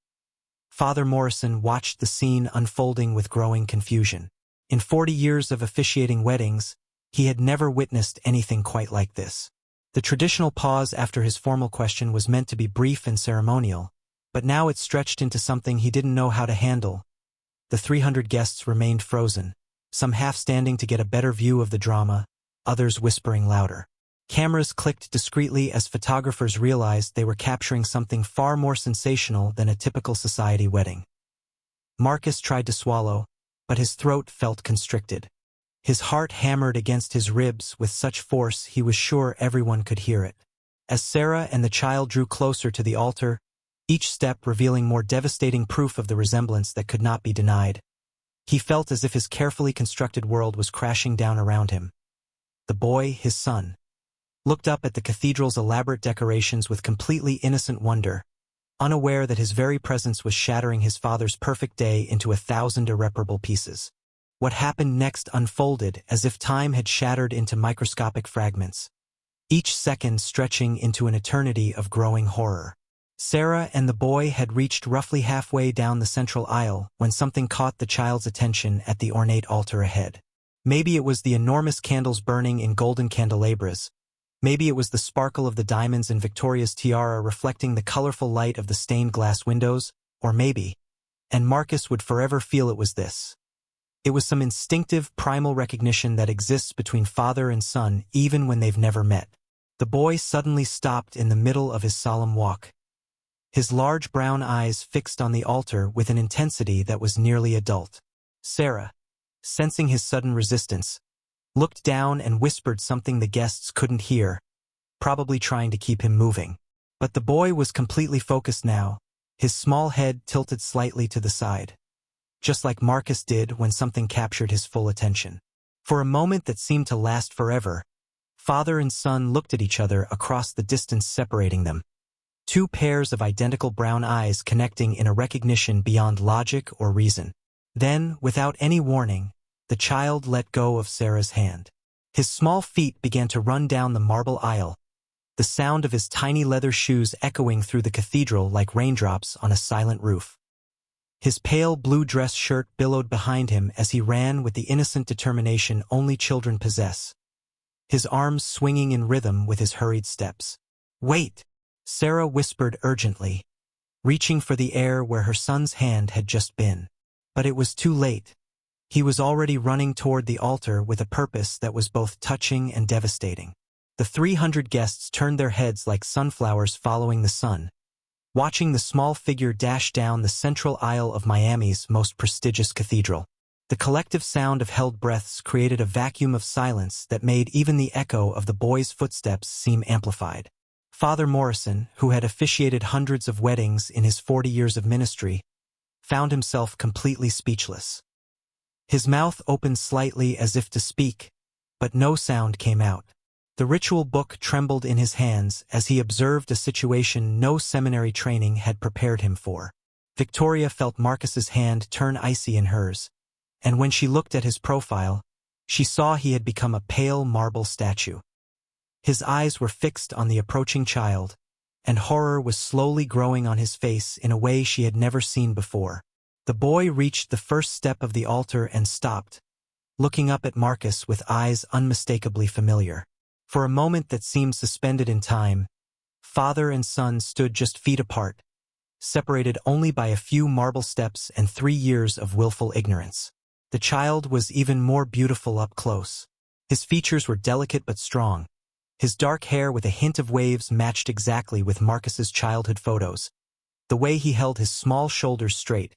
Father Morrison watched the scene unfolding with growing confusion. In 40 years of officiating weddings, he had never witnessed anything quite like this. The traditional pause after his formal question was meant to be brief and ceremonial, but now it stretched into something he didn't know how to handle. The 300 guests remained frozen, some half standing to get a better view of the drama, others whispering louder. Cameras clicked discreetly as photographers realized they were capturing something far more sensational than a typical society wedding. Marcus tried to swallow, but his throat felt constricted. His heart hammered against his ribs with such force he was sure everyone could hear it. As Sarah and the child drew closer to the altar, each step revealing more devastating proof of the resemblance that could not be denied, he felt as if his carefully constructed world was crashing down around him. The boy, his son, looked up at the cathedral's elaborate decorations with completely innocent wonder, unaware that his very presence was shattering his father's perfect day into 1,000 irreparable pieces. What happened next unfolded as if time had shattered into microscopic fragments, each second stretching into an eternity of growing horror. Sarah and the boy had reached roughly halfway down the central aisle when something caught the child's attention at the ornate altar ahead. Maybe it was the enormous candles burning in golden candelabras. Maybe it was the sparkle of the diamonds in Victoria's tiara reflecting the colorful light of the stained glass windows, or maybe, and Marcus would forever feel it was this. It was some instinctive, primal recognition that exists between father and son even when they've never met. The boy suddenly stopped in the middle of his solemn walk, his large brown eyes fixed on the altar with an intensity that was nearly adult. Sarah, sensing his sudden resistance, looked down and whispered something the guests couldn't hear, probably trying to keep him moving. But the boy was completely focused now, his small head tilted slightly to the side, just like Marcus did when something captured his full attention. For a moment that seemed to last forever, father and son looked at each other across the distance separating them. Two pairs of identical brown eyes connecting in a recognition beyond logic or reason. Then, without any warning, the child let go of Sarah's hand. His small feet began to run down the marble aisle, the sound of his tiny leather shoes echoing through the cathedral like raindrops on a silent roof. His pale blue dress shirt billowed behind him as he ran with the innocent determination only children possess, his arms swinging in rhythm with his hurried steps. "Wait!" Sarah whispered urgently, reaching for the air where her son's hand had just been. But it was too late. He was already running toward the altar with a purpose that was both touching and devastating. The 300 guests turned their heads like sunflowers following the sun, watching the small figure dash down the central aisle of Miami's most prestigious cathedral. The collective sound of held breaths created a vacuum of silence that made even the echo of the boy's footsteps seem amplified. Father Morrison, who had officiated hundreds of weddings in his 40 years of ministry, found himself completely speechless. His mouth opened slightly as if to speak, but no sound came out. The ritual book trembled in his hands as he observed a situation no seminary training had prepared him for. Victoria felt Marcus's hand turn icy in hers, and when she looked at his profile, she saw he had become a pale marble statue. His eyes were fixed on the approaching child, and horror was slowly growing on his face in a way she had never seen before. The boy reached the first step of the altar and stopped, looking up at Marcus with eyes unmistakably familiar. For a moment that seemed suspended in time, father and son stood just feet apart, separated only by a few marble steps and 3 years of willful ignorance. The child was even more beautiful up close. His features were delicate but strong. His dark hair with a hint of waves matched exactly with Marcus's childhood photos. The way he held his small shoulders straight.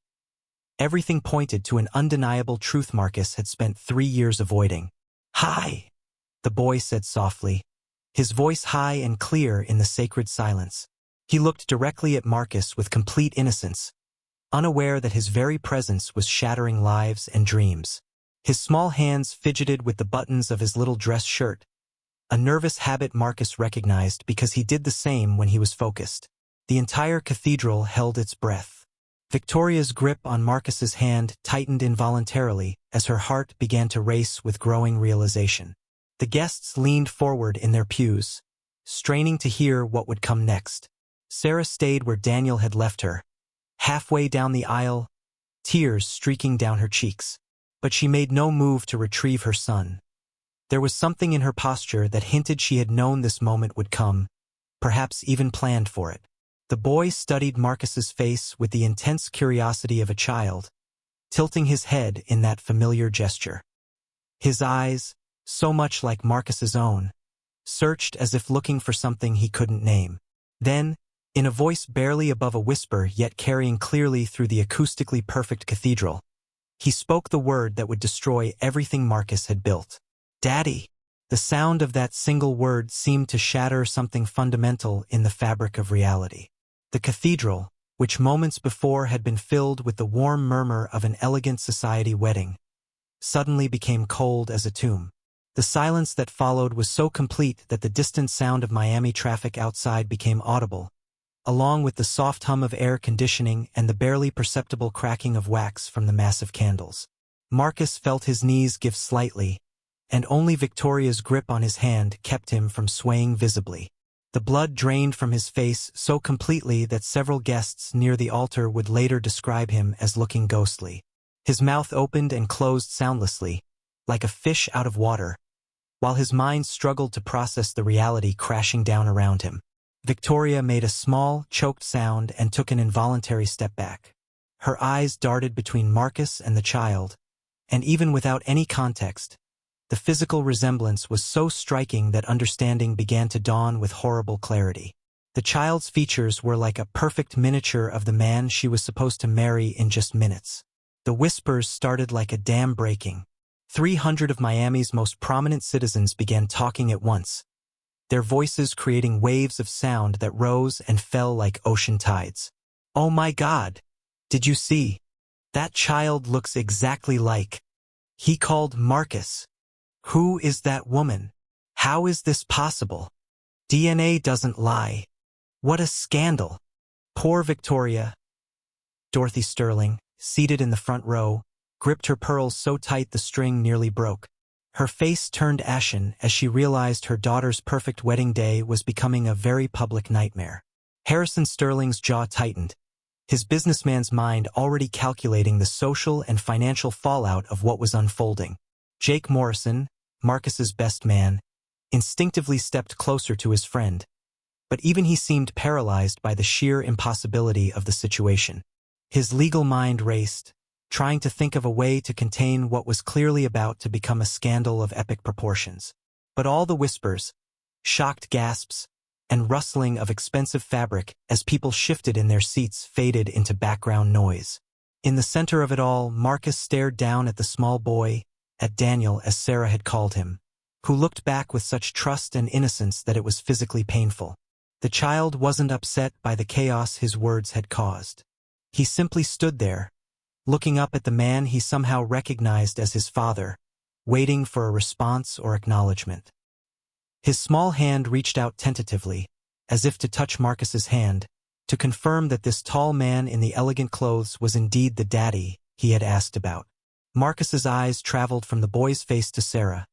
Everything pointed to an undeniable truth Marcus had spent 3 years avoiding. "Hi," the boy said softly, his voice high and clear in the sacred silence. He looked directly at Marcus with complete innocence, unaware that his very presence was shattering lives and dreams. His small hands fidgeted with the buttons of his little dress shirt, a nervous habit Marcus recognized because he did the same when he was focused. The entire cathedral held its breath. Victoria's grip on Marcus's hand tightened involuntarily as her heart began to race with growing realization. The guests leaned forward in their pews, straining to hear what would come next. Sarah stayed where Daniel had left her, halfway down the aisle, tears streaking down her cheeks. But she made no move to retrieve her son. There was something in her posture that hinted she had known this moment would come, perhaps even planned for it. The boy studied Marcus's face with the intense curiosity of a child, tilting his head in that familiar gesture. His eyes, so much like Marcus's own, searched as if looking for something he couldn't name. Then, in a voice barely above a whisper yet carrying clearly through the acoustically perfect cathedral, he spoke the word that would destroy everything Marcus had built. "Daddy." The sound of that single word seemed to shatter something fundamental in the fabric of reality. The cathedral, which moments before had been filled with the warm murmur of an elegant society wedding, suddenly became cold as a tomb. The silence that followed was so complete that the distant sound of Miami traffic outside became audible, along with the soft hum of air conditioning and the barely perceptible cracking of wax from the massive candles. Marcus felt his knees give slightly, and only Victoria's grip on his hand kept him from swaying visibly. The blood drained from his face so completely that several guests near the altar would later describe him as looking ghostly. His mouth opened and closed soundlessly, like a fish out of water, while his mind struggled to process the reality crashing down around him. Victoria made a small, choked sound and took an involuntary step back. Her eyes darted between Marcus and the child, and even without any context, the physical resemblance was so striking that understanding began to dawn with horrible clarity. The child's features were like a perfect miniature of the man she was supposed to marry in just minutes. The whispers started like a dam breaking. 300 of Miami's most prominent citizens began talking at once, their voices creating waves of sound that rose and fell like ocean tides. "Oh my God! Did you see? That child looks exactly like..." He called Marcus. "Who is that woman? How is this possible? DNA doesn't lie. What a scandal." Poor Victoria. Dorothy Sterling, seated in the front row, gripped her pearls so tight the string nearly broke. Her face turned ashen as she realized her daughter's perfect wedding day was becoming a very public nightmare. Harrison Sterling's jaw tightened, his businessman's mind already calculating the social and financial fallout of what was unfolding. Jake Morrison, Marcus's best man, instinctively stepped closer to his friend, but even he seemed paralyzed by the sheer impossibility of the situation. His legal mind raced, trying to think of a way to contain what was clearly about to become a scandal of epic proportions. But all the whispers, shocked gasps, and rustling of expensive fabric as people shifted in their seats faded into background noise. In the center of it all, Marcus stared down at the small boy, at Daniel as Sarah had called him, who looked back with such trust and innocence that it was physically painful. The child wasn't upset by the chaos his words had caused. He simply stood there, looking up at the man he somehow recognized as his father, waiting for a response or acknowledgement. His small hand reached out tentatively, as if to touch Marcus's hand, to confirm that this tall man in the elegant clothes was indeed the daddy he had asked about. Marcus's eyes traveled from the boy's face to Sarah,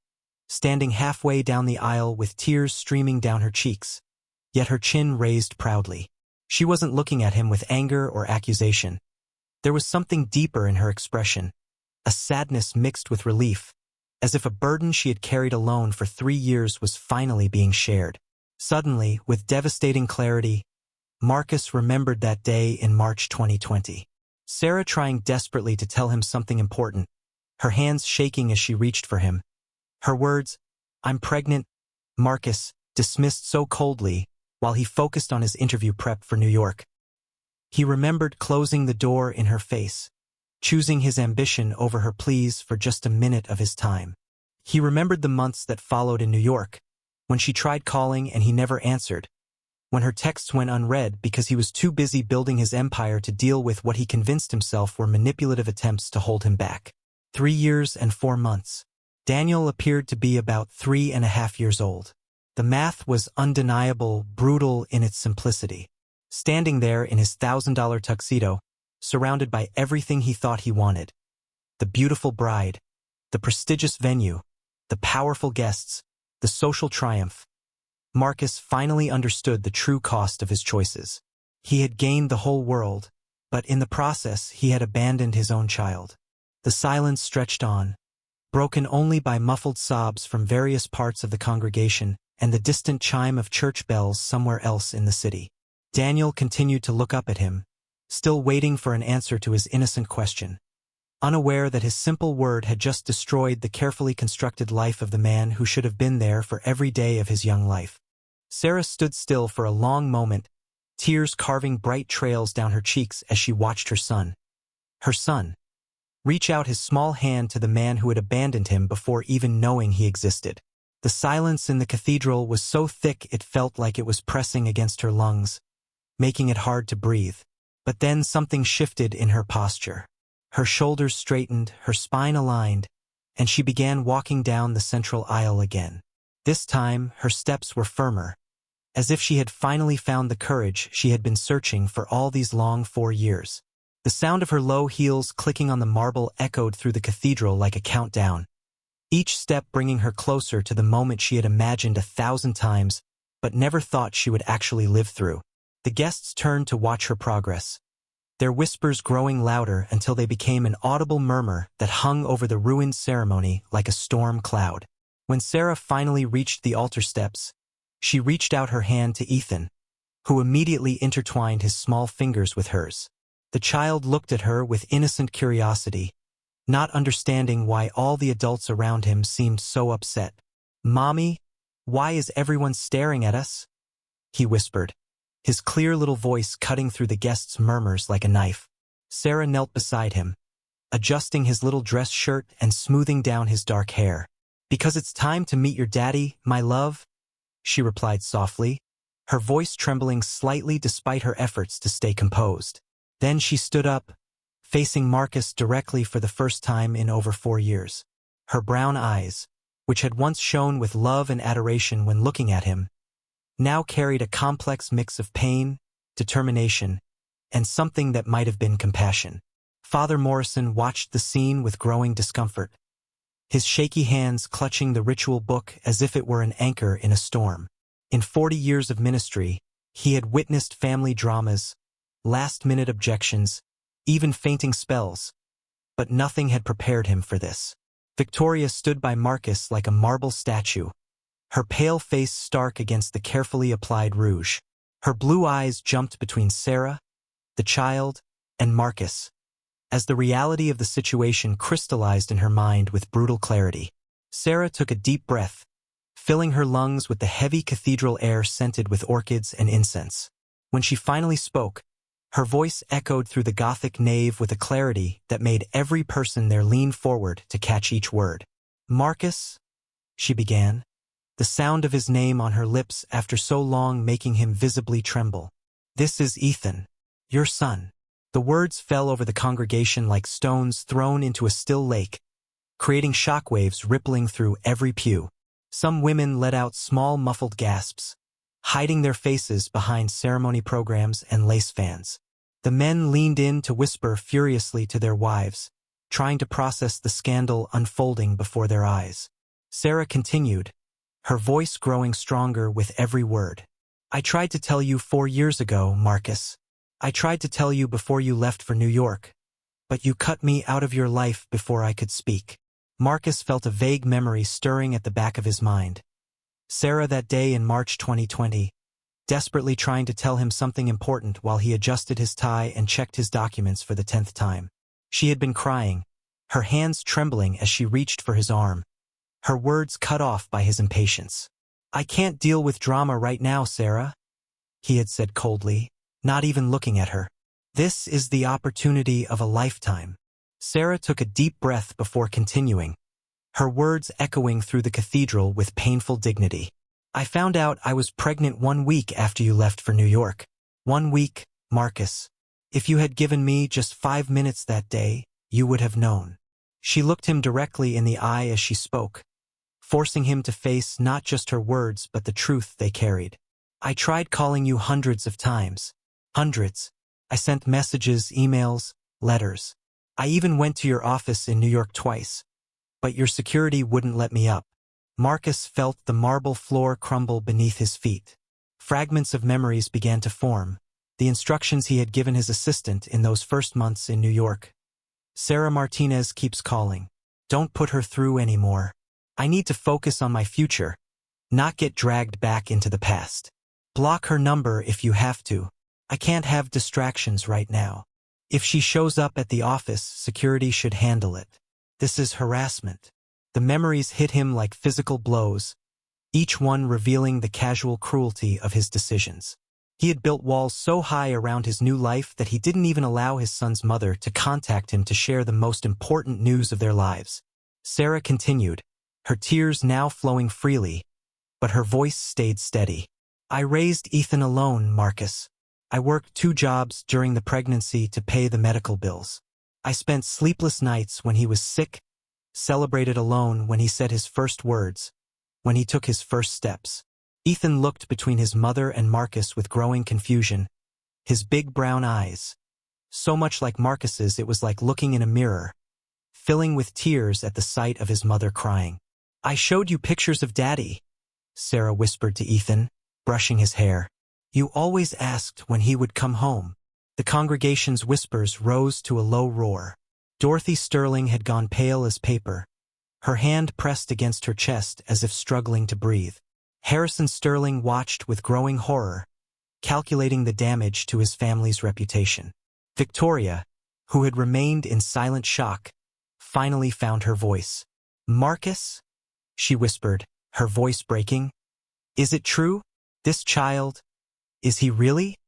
standing halfway down the aisle with tears streaming down her cheeks, yet her chin raised proudly. She wasn't looking at him with anger or accusation. There was something deeper in her expression, a sadness mixed with relief, as if a burden she had carried alone for 3 years was finally being shared. Suddenly, with devastating clarity, Marcus remembered that day in March 2020. Sarah trying desperately to tell him something important, her hands shaking as she reached for him. Her words, "I'm pregnant," Marcus dismissed so coldly while he focused on his interview prep for New York. He remembered closing the door in her face, choosing his ambition over her pleas for just a minute of his time. He remembered the months that followed in New York, when she tried calling and he never answered, when her texts went unread because he was too busy building his empire to deal with what he convinced himself were manipulative attempts to hold him back. 3 years and 4 months. Daniel appeared to be about 3.5 years old. The math was undeniable, brutal in its simplicity. Standing there in his $1,000 tuxedo, surrounded by everything he thought he wanted. The beautiful bride, the prestigious venue, the powerful guests, the social triumph. Marcus finally understood the true cost of his choices. He had gained the whole world, but in the process he had abandoned his own child. The silence stretched on, broken only by muffled sobs from various parts of the congregation and the distant chime of church bells somewhere else in the city. Daniel continued to look up at him, still waiting for an answer to his innocent question, unaware that his simple word had just destroyed the carefully constructed life of the man who should have been there for every day of his young life. Sarah stood still for a long moment, tears carving bright trails down her cheeks as she watched her son, reach out his small hand to the man who had abandoned him before even knowing he existed. The silence in the cathedral was so thick it felt like it was pressing against her lungs, making it hard to breathe. But then something shifted in her posture. Her shoulders straightened, her spine aligned, and she began walking down the central aisle again. This time, her steps were firmer, as if she had finally found the courage she had been searching for all these long 4 years. The sound of her low heels clicking on the marble echoed through the cathedral like a countdown, each step bringing her closer to the moment she had imagined 1,000 times, but never thought she would actually live through. The guests turned to watch her progress, their whispers growing louder until they became an audible murmur that hung over the ruined ceremony like a storm cloud. When Sarah finally reached the altar steps, she reached out her hand to Ethan, who immediately intertwined his small fingers with hers. The child looked at her with innocent curiosity, not understanding why all the adults around him seemed so upset. "Mommy, why is everyone staring at us?" he whispered, his clear little voice cutting through the guests' murmurs like a knife. Sarah knelt beside him, adjusting his little dress shirt and smoothing down his dark hair. "Because it's time to meet your daddy, my love," she replied softly, her voice trembling slightly despite her efforts to stay composed. Then she stood up, facing Marcus directly for the first time in over 4 years. Her brown eyes, which had once shone with love and adoration when looking at him, now carried a complex mix of pain, determination, and something that might have been compassion. Father Morrison watched the scene with growing discomfort, his shaky hands clutching the ritual book as if it were an anchor in a storm. In 40 years of ministry, he had witnessed family dramas, last-minute objections, even fainting spells, but nothing had prepared him for this. Victoria stood by Marcus like a marble statue, her pale face stark against the carefully applied rouge. Her blue eyes jumped between Sarah, the child, and Marcus, as the reality of the situation crystallized in her mind with brutal clarity. Sarah took a deep breath, filling her lungs with the heavy cathedral air scented with orchids and incense. When she finally spoke, her voice echoed through the Gothic nave with a clarity that made every person there lean forward to catch each word. "Marcus," she began, the sound of his name on her lips after so long making him visibly tremble. "This is Ethan, your son." The words fell over the congregation like stones thrown into a still lake, creating shockwaves rippling through every pew. Some women let out small muffled gasps, hiding their faces behind ceremony programs and lace fans. The men leaned in to whisper furiously to their wives, trying to process the scandal unfolding before their eyes. Sarah continued, her voice growing stronger with every word. "I tried to tell you 4 years ago, Marcus. I tried to tell you before you left for New York, but you cut me out of your life before I could speak." Marcus felt a vague memory stirring at the back of his mind. Sarah that day in March 2020, desperately trying to tell him something important while he adjusted his tie and checked his documents for the 10th time. She had been crying, her hands trembling as she reached for his arm, her words cut off by his impatience. "I can't deal with drama right now, Sarah," he had said coldly, not even looking at her. "This is the opportunity of a lifetime." Sarah took a deep breath before continuing, her words echoing through the cathedral with painful dignity. "I found out I was pregnant 1 week after you left for New York. 1 week, Marcus. If you had given me just 5 minutes that day, you would have known." She looked him directly in the eye as she spoke, forcing him to face not just her words but the truth they carried. "I tried calling you hundreds of times. Hundreds. I sent messages, emails, letters. I even went to your office in New York twice. But your security wouldn't let me up." Marcus felt the marble floor crumble beneath his feet. Fragments of memories began to form, the instructions he had given his assistant in those first months in New York. "Sarah Martinez keeps calling. Don't put her through anymore. I need to focus on my future, not get dragged back into the past. Block her number if you have to. I can't have distractions right now. If she shows up at the office, security should handle it. This is harassment." The memories hit him like physical blows, each one revealing the casual cruelty of his decisions. He had built walls so high around his new life that he didn't even allow his son's mother to contact him to share the most important news of their lives. Sarah continued, her tears now flowing freely, but her voice stayed steady. "I raised Ethan alone, Marcus. I worked 2 jobs during the pregnancy to pay the medical bills. I spent sleepless nights when he was sick, celebrated alone when he said his first words, when he took his first steps." Ethan looked between his mother and Marcus with growing confusion, his big brown eyes, so much like Marcus's it was like looking in a mirror, filling with tears at the sight of his mother crying. "I showed you pictures of Daddy," Sarah whispered to Ethan, brushing his hair. "You always asked when he would come home." The congregation's whispers rose to a low roar. Dorothy Sterling had gone pale as paper, her hand pressed against her chest as if struggling to breathe. Harrison Sterling watched with growing horror, calculating the damage to his family's reputation. Victoria, who had remained in silent shock, finally found her voice. "Marcus?" she whispered, her voice breaking. "Is it true? This child? Is he really?"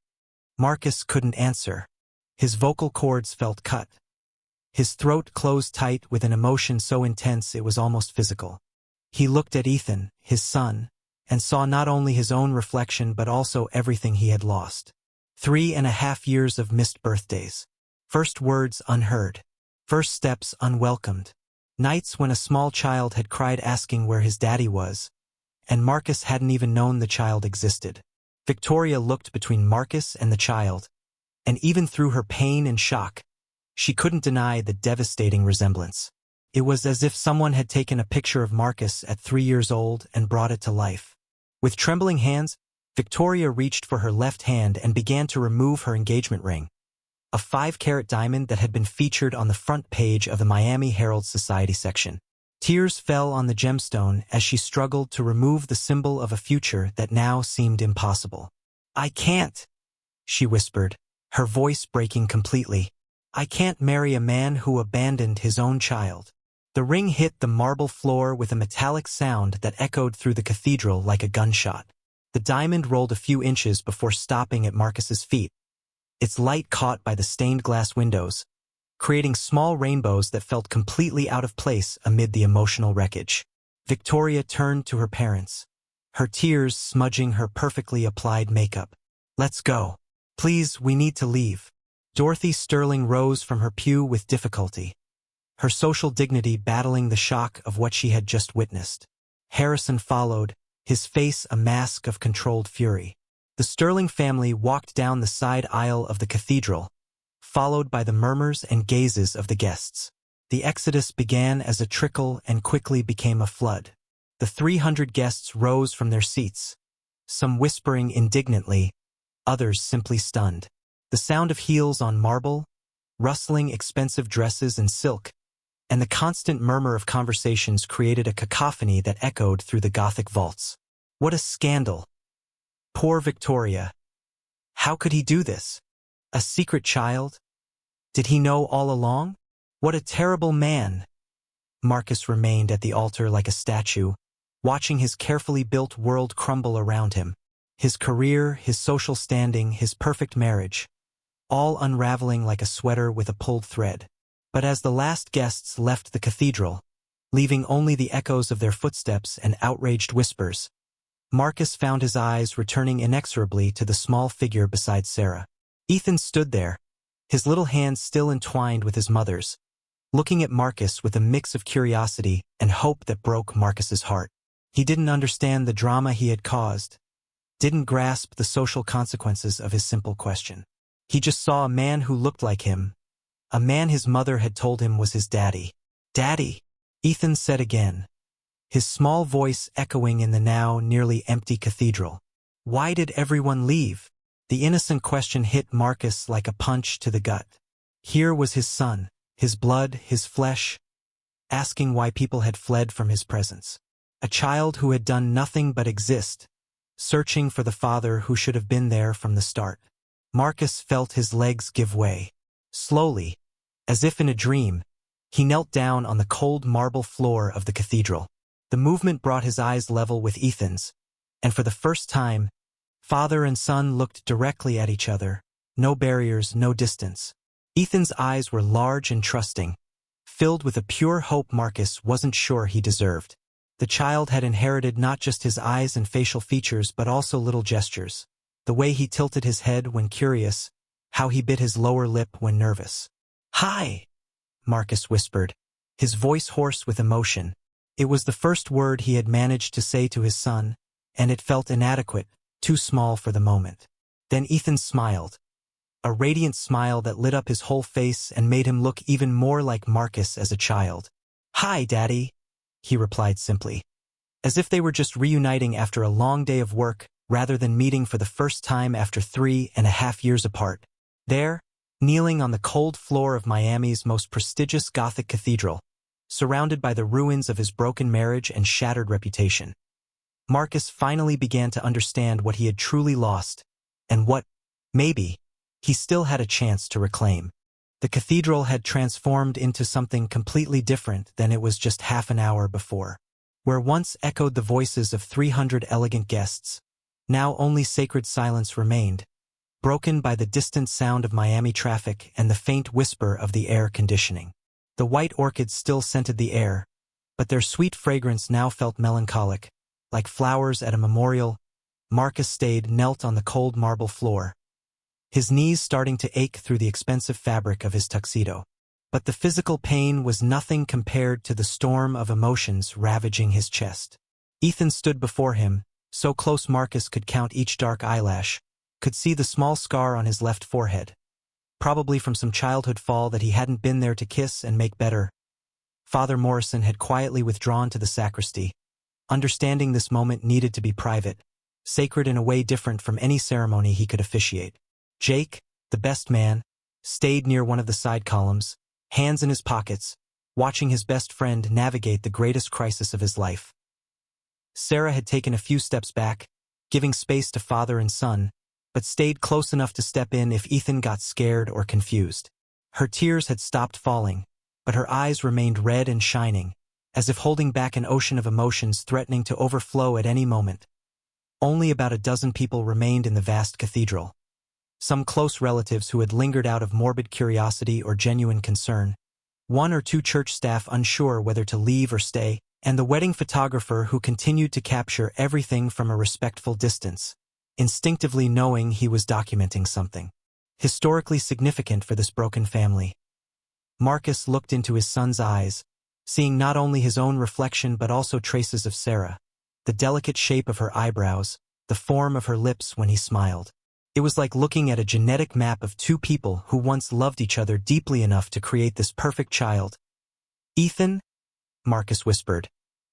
Marcus couldn't answer. His vocal cords felt cut. His throat closed tight with an emotion so intense it was almost physical. He looked at Ethan, his son, and saw not only his own reflection but also everything he had lost. 3.5 years of missed birthdays. First words unheard. First steps unwelcomed. Nights when a small child had cried asking where his daddy was, and Marcus hadn't even known the child existed. Victoria looked between Marcus and the child, and even through her pain and shock, she couldn't deny the devastating resemblance. It was as if someone had taken a picture of Marcus at 3 years old and brought it to life. With trembling hands, Victoria reached for her left hand and began to remove her engagement ring, a 5-carat diamond that had been featured on the front page of the Miami Herald Society section. Tears fell on the gemstone as she struggled to remove the symbol of a future that now seemed impossible. "I can't," she whispered, her voice breaking completely. "I can't marry a man who abandoned his own child." The ring hit the marble floor with a metallic sound that echoed through the cathedral like a gunshot. The diamond rolled a few inches before stopping at Marcus's feet, its light caught by the stained glass windows, creating small rainbows that felt completely out of place amid the emotional wreckage. Victoria turned to her parents, her tears smudging her perfectly applied makeup. "Let's go. Please, we need to leave." Dorothy Sterling rose from her pew with difficulty, her social dignity battling the shock of what she had just witnessed. Harrison followed, his face a mask of controlled fury. The Sterling family walked down the side aisle of the cathedral, followed by the murmurs and gazes of the guests. The exodus began as a trickle and quickly became a flood. The 300 guests rose from their seats, some whispering indignantly, others simply stunned. The sound of heels on marble, rustling expensive dresses and silk, and the constant murmur of conversations created a cacophony that echoed through the Gothic vaults. What a scandal! Poor Victoria. How could he do this? A secret child? Did he know all along? What a terrible man! Marcus remained at the altar like a statue, watching his carefully built world crumble around him. His career, his social standing, his perfect marriage, all unraveling like a sweater with a pulled thread. But as the last guests left the cathedral, leaving only the echoes of their footsteps and outraged whispers, Marcus found his eyes returning inexorably to the small figure beside Sarah. Ethan stood there, his little hands still entwined with his mother's, looking at Marcus with a mix of curiosity and hope that broke Marcus's heart. He didn't understand the drama he had caused, didn't grasp the social consequences of his simple question. He just saw a man who looked like him, a man his mother had told him was his daddy. "Daddy," Ethan said again, his small voice echoing in the now nearly empty cathedral. Why did everyone leave? The innocent question hit Marcus like a punch to the gut. Here was his son, his blood, his flesh, asking why people had fled from his presence. A child who had done nothing but exist, searching for the father who should have been there from the start. Marcus felt his legs give way. Slowly, as if in a dream, he knelt down on the cold marble floor of the cathedral. The movement brought his eyes level with Ethan's, and for the first time, father and son looked directly at each other, no barriers, no distance. Ethan's eyes were large and trusting, filled with a pure hope Marcus wasn't sure he deserved. The child had inherited not just his eyes and facial features but also little gestures, the way he tilted his head when curious, how he bit his lower lip when nervous. "Hi," Marcus whispered, his voice hoarse with emotion. It was the first word he had managed to say to his son, and it felt inadequate, too small for the moment. Then Ethan smiled, a radiant smile that lit up his whole face and made him look even more like Marcus as a child. "Hi, Daddy," he replied simply, as if they were just reuniting after a long day of work rather than meeting for the first time after 3.5 years apart. There, kneeling on the cold floor of Miami's most prestigious Gothic cathedral, surrounded by the ruins of his broken marriage and shattered reputation, Marcus finally began to understand what he had truly lost, and what, maybe, he still had a chance to reclaim. The cathedral had transformed into something completely different than it was just half an hour before. Where once echoed the voices of 300 elegant guests, now only sacred silence remained, broken by the distant sound of Miami traffic and the faint whisper of the air conditioning. The white orchids still scented the air, but their sweet fragrance now felt melancholic, like flowers at a memorial. Marcus stayed knelt on the cold marble floor, his knees starting to ache through the expensive fabric of his tuxedo. But the physical pain was nothing compared to the storm of emotions ravaging his chest. Ethan stood before him, so close Marcus could count each dark eyelash, could see the small scar on his left forehead, probably from some childhood fall that he hadn't been there to kiss and make better. Father Morrison had quietly withdrawn to the sacristy, understanding this moment needed to be private, sacred in a way different from any ceremony he could officiate. Jake, the best man, stayed near one of the side columns, hands in his pockets, watching his best friend navigate the greatest crisis of his life. Sarah had taken a few steps back, giving space to father and son, but stayed close enough to step in if Ethan got scared or confused. Her tears had stopped falling, but her eyes remained red and shining, as if holding back an ocean of emotions threatening to overflow at any moment. Only about a dozen people remained in the vast cathedral. Some close relatives who had lingered out of morbid curiosity or genuine concern, one or two church staff unsure whether to leave or stay, and the wedding photographer who continued to capture everything from a respectful distance, instinctively knowing he was documenting something historically significant for this broken family. Marcus looked into his son's eyes, seeing not only his own reflection but also traces of Sarah, the delicate shape of her eyebrows, the form of her lips when he smiled. It was like looking at a genetic map of two people who once loved each other deeply enough to create this perfect child. "Ethan?" Marcus whispered,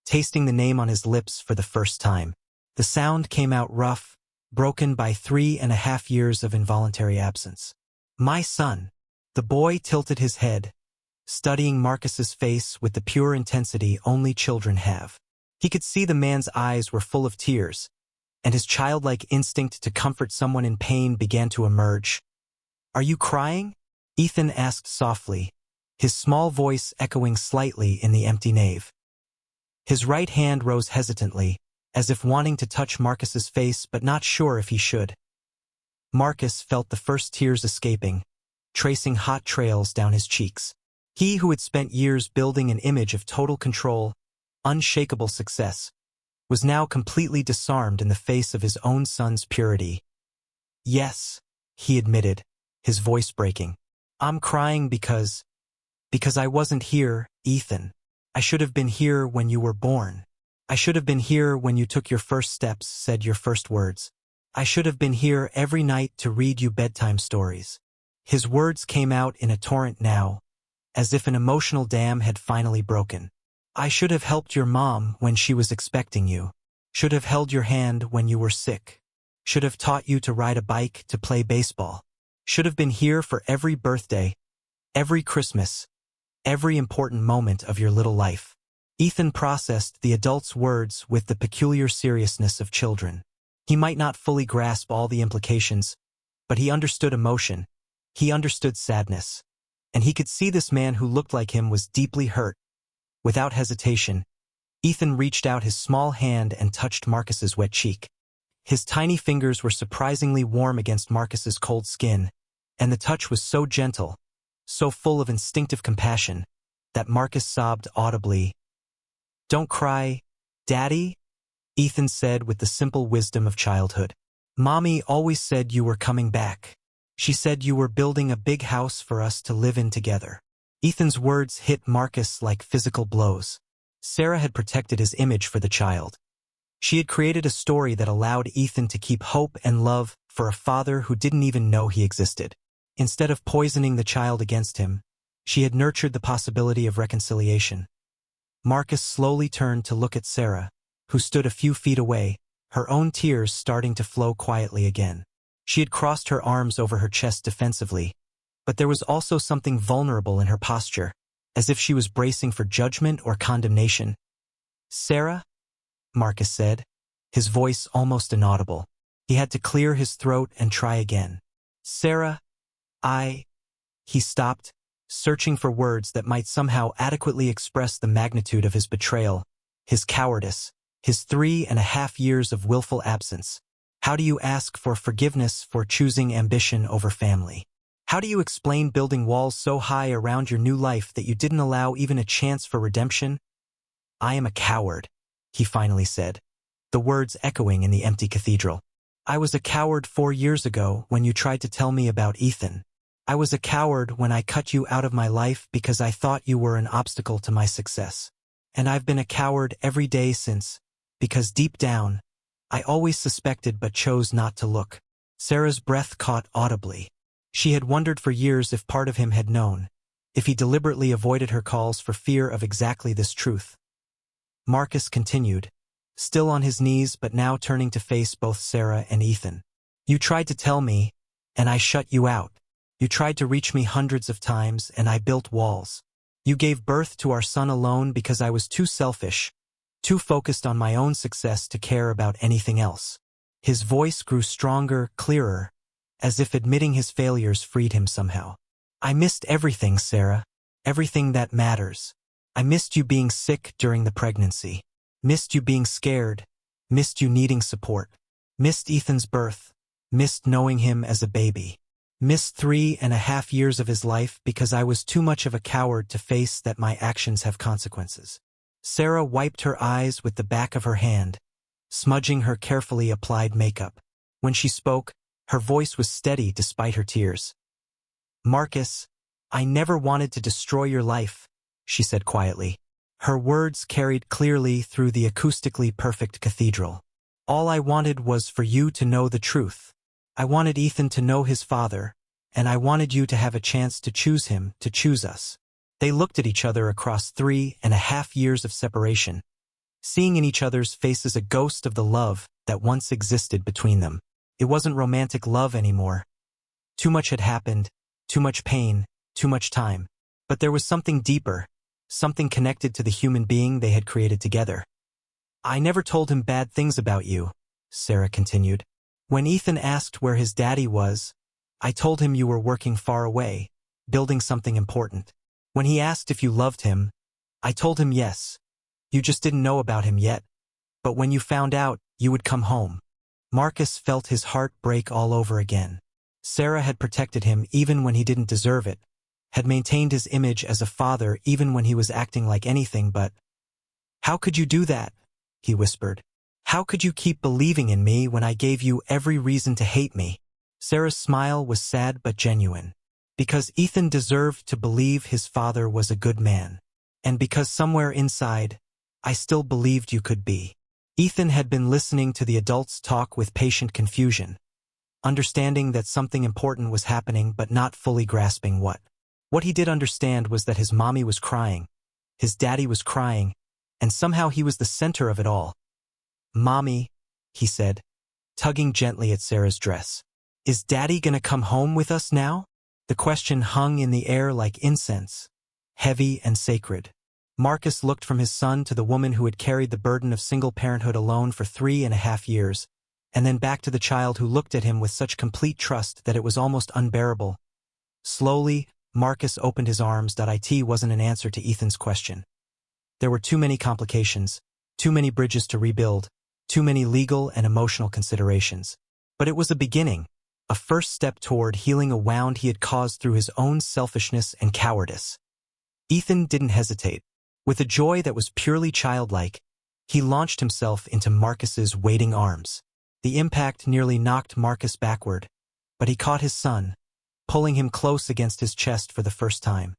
tasting the name on his lips for the first time. The sound came out rough, broken by 3.5 years of involuntary absence. "My son." The boy tilted his head, studying Marcus's face with the pure intensity only children have. He could see the man's eyes were full of tears, and his childlike instinct to comfort someone in pain began to emerge. "Are you crying?" Ethan asked softly, his small voice echoing slightly in the empty nave. His right hand rose hesitantly, as if wanting to touch Marcus's face but not sure if he should. Marcus felt the first tears escaping, tracing hot trails down his cheeks. He who had spent years building an image of total control, unshakable success, was now completely disarmed in the face of his own son's purity. "Yes," he admitted, his voice breaking. "I'm crying because I wasn't here, Ethan. I should have been here when you were born. I should have been here when you took your first steps, said your first words. I should have been here every night to read you bedtime stories." His words came out in a torrent now, as if an emotional dam had finally broken. "I should have helped your mom when she was expecting you. Should have held your hand when you were sick. Should have taught you to ride a bike, to play baseball. Should have been here for every birthday, every Christmas, every important moment of your little life." Ethan processed the adult's words with the peculiar seriousness of children. He might not fully grasp all the implications, but he understood emotion, he understood sadness, and he could see this man who looked like him was deeply hurt. Without hesitation, Ethan reached out his small hand and touched Marcus's wet cheek. His tiny fingers were surprisingly warm against Marcus's cold skin, and the touch was so gentle, so full of instinctive compassion, that Marcus sobbed audibly. "Don't cry, Daddy," Ethan said with the simple wisdom of childhood. "Mommy always said you were coming back. She said you were building a big house for us to live in together." Ethan's words hit Marcus like physical blows. Sarah had protected his image for the child. She had created a story that allowed Ethan to keep hope and love for a father who didn't even know he existed. Instead of poisoning the child against him, she had nurtured the possibility of reconciliation. Marcus slowly turned to look at Sarah, who stood a few feet away, her own tears starting to flow quietly again. She had crossed her arms over her chest defensively, but there was also something vulnerable in her posture, as if she was bracing for judgment or condemnation. "Sarah?" Marcus said, his voice almost inaudible. He had to clear his throat and try again. "Sarah, He stopped, searching for words that might somehow adequately express the magnitude of his betrayal, his cowardice, his 3.5 years of willful absence. How do you ask for forgiveness for choosing ambition over family? How do you explain building walls so high around your new life that you didn't allow even a chance for redemption?" "I am a coward," he finally said, the words echoing in the empty cathedral. "I was a coward 4 years ago when you tried to tell me about Ethan. I was a coward when I cut you out of my life because I thought you were an obstacle to my success. And I've been a coward every day since, because deep down, I always suspected but chose not to look." Sarah's breath caught audibly. She had wondered for years if part of him had known, if he deliberately avoided her calls for fear of exactly this truth. Marcus continued, still on his knees but now turning to face both Sarah and Ethan. You tried to tell me, and I shut you out. You tried to reach me hundreds of times, and I built walls. You gave birth to our son alone because I was too selfish, too focused on my own success to care about anything else. His voice grew stronger, clearer, as if admitting his failures freed him somehow. I missed everything, Sarah. Everything that matters. I missed you being sick during the pregnancy. Missed you being scared. Missed you needing support. Missed Ethan's birth. Missed knowing him as a baby. Missed 3.5 years of his life because I was too much of a coward to face that my actions have consequences. Sarah wiped her eyes with the back of her hand, smudging her carefully applied makeup. When she spoke, her voice was steady despite her tears. Marcus, I never wanted to destroy your life, she said quietly. Her words carried clearly through the acoustically perfect cathedral. All I wanted was for you to know the truth. I wanted Ethan to know his father, and I wanted you to have a chance to choose him, to choose us. They looked at each other across 3.5 years of separation, seeing in each other's faces a ghost of the love that once existed between them. It wasn't romantic love anymore. Too much had happened, too much pain, too much time. But there was something deeper, something connected to the human being they had created together. I never told him bad things about you, Sarah continued. When Ethan asked where his daddy was, I told him you were working far away, building something important. When he asked if you loved him, I told him yes. You just didn't know about him yet. But when you found out, you would come home. Marcus felt his heart break all over again. Sarah had protected him even when he didn't deserve it, had maintained his image as a father even when he was acting like anything but. How could you do that? He whispered. How could you keep believing in me when I gave you every reason to hate me? Sarah's smile was sad but genuine. Because Ethan deserved to believe his father was a good man. And because somewhere inside, I still believed you could be. Ethan had been listening to the adults talk with patient confusion, understanding that something important was happening but not fully grasping what. What he did understand was that his mommy was crying, his daddy was crying, and somehow he was the center of it all. Mommy, he said, tugging gently at Sarah's dress. Is Daddy gonna come home with us now? The question hung in the air like incense, heavy and sacred. Marcus looked from his son to the woman who had carried the burden of single parenthood alone for 3.5 years, and then back to the child who looked at him with such complete trust that it was almost unbearable. Slowly, Marcus opened his arms. It wasn't an answer to Ethan's question. There were too many complications, too many bridges to rebuild, too many legal and emotional considerations. But it was a beginning, a first step toward healing a wound he had caused through his own selfishness and cowardice. Ethan didn't hesitate. With a joy that was purely childlike, he launched himself into Marcus's waiting arms. The impact nearly knocked Marcus backward, but he caught his son, pulling him close against his chest for the first time.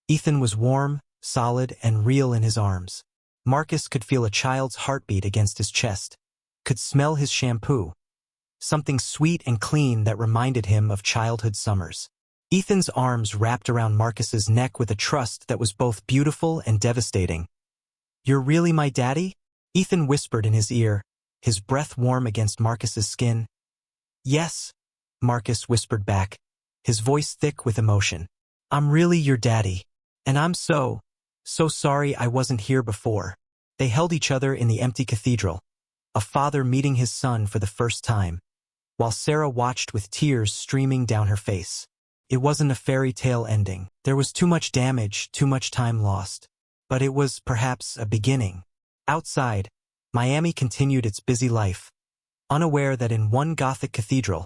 Ethan was warm, solid, and real in his arms. Marcus could feel a child's heartbeat against his chest, could smell his shampoo, something sweet and clean that reminded him of childhood summers. Ethan's arms wrapped around Marcus's neck with a trust that was both beautiful and devastating. You're really my daddy? Ethan whispered in his ear, his breath warm against Marcus's skin. Yes, Marcus whispered back, his voice thick with emotion. I'm really your daddy. And I'm so sorry I wasn't here before. They held each other in the empty cathedral, a father meeting his son for the first time, while Sarah watched with tears streaming down her face. It wasn't a fairy tale ending. There was too much damage, too much time lost. But it was perhaps a beginning. Outside, Miami continued its busy life, unaware that in one Gothic cathedral,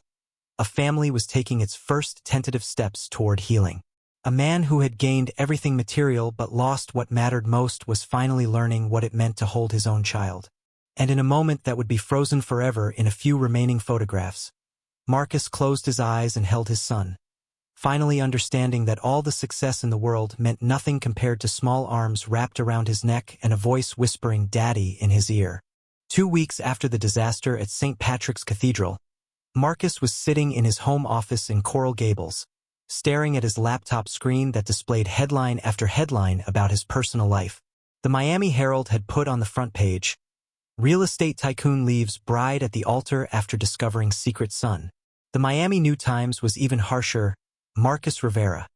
a family was taking its first tentative steps toward healing. A man who had gained everything material but lost what mattered most was finally learning what it meant to hold his own child. And in a moment that would be frozen forever in a few remaining photographs, Marcus closed his eyes and held his son, finally understanding that all the success in the world meant nothing compared to small arms wrapped around his neck and a voice whispering "Daddy" in his ear. 2 weeks after the disaster at St. Patrick's Cathedral, Marcus was sitting in his home office in Coral Gables, staring at his laptop screen that displayed headline after headline about his personal life. The Miami Herald had put on the front page, "Real estate tycoon leaves bride at the altar after discovering secret son." The Miami New Times was even harsher, "Marcus Rivera.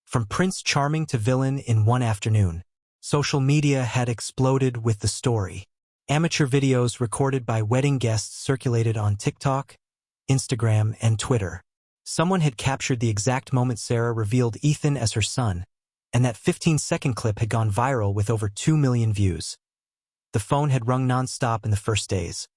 From Prince Charming to villain in one afternoon." Social media had exploded with the story. Amateur videos recorded by wedding guests circulated on TikTok, Instagram, and Twitter. Someone had captured the exact moment Sarah revealed Ethan as her son, and that 15-second clip had gone viral with over 2 million views. The phone had rung non-stop in the first days.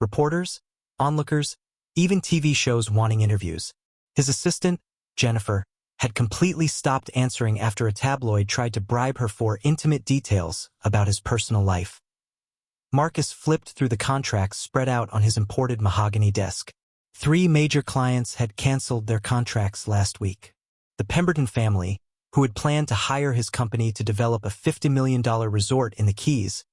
Reporters, onlookers, even TV shows wanting interviews. His assistant, Jennifer, had completely stopped answering after a tabloid tried to bribe her for intimate details about his personal life. Marcus flipped through the contracts spread out on his imported mahogany desk. 3 major clients had canceled their contracts last week. The Pemberton family, who had planned to hire his company to develop a $50 million resort in the Keys,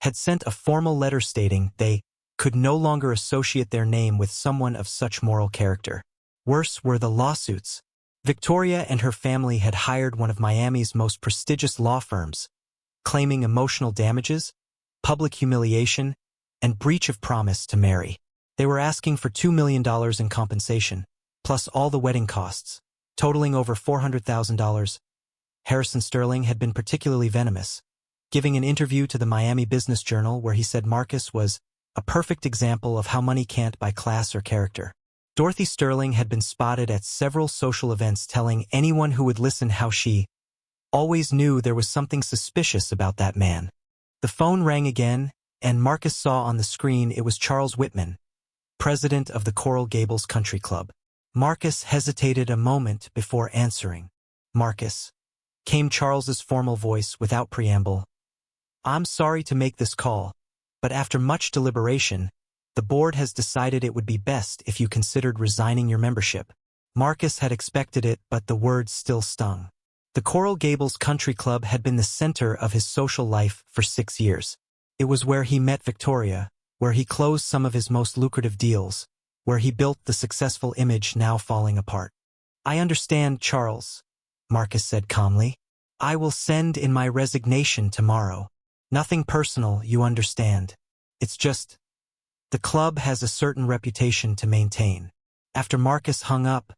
had sent a formal letter stating they could no longer associate their name with someone of such moral character. Worse were the lawsuits. Victoria and her family had hired one of Miami's most prestigious law firms, claiming emotional damages, public humiliation, and breach of promise to marry. They were asking for $2 million in compensation, plus all the wedding costs, totaling over $400,000. Harrison Sterling had been particularly venomous, giving an interview to the Miami Business Journal where he said Marcus was a perfect example of how money can't buy class or character. Dorothy Sterling had been spotted at several social events telling anyone who would listen how she always knew there was something suspicious about that man. The phone rang again, and Marcus saw on the screen it was Charles Whitman, president of the Coral Gables Country Club. Marcus hesitated a moment before answering. "Marcus," came Charles's formal voice without preamble. "I'm sorry to make this call, but after much deliberation, the board has decided it would be best if you considered resigning your membership." Marcus had expected it, but the words still stung. The Coral Gables Country Club had been the center of his social life for 6 years. It was where he met Victoria, where he closed some of his most lucrative deals, where he built the successful image now falling apart. "I understand, Charles," Marcus said calmly. "I will send in my resignation tomorrow. Nothing personal, you understand. It's just, the club has a certain reputation to maintain." After Marcus hung up,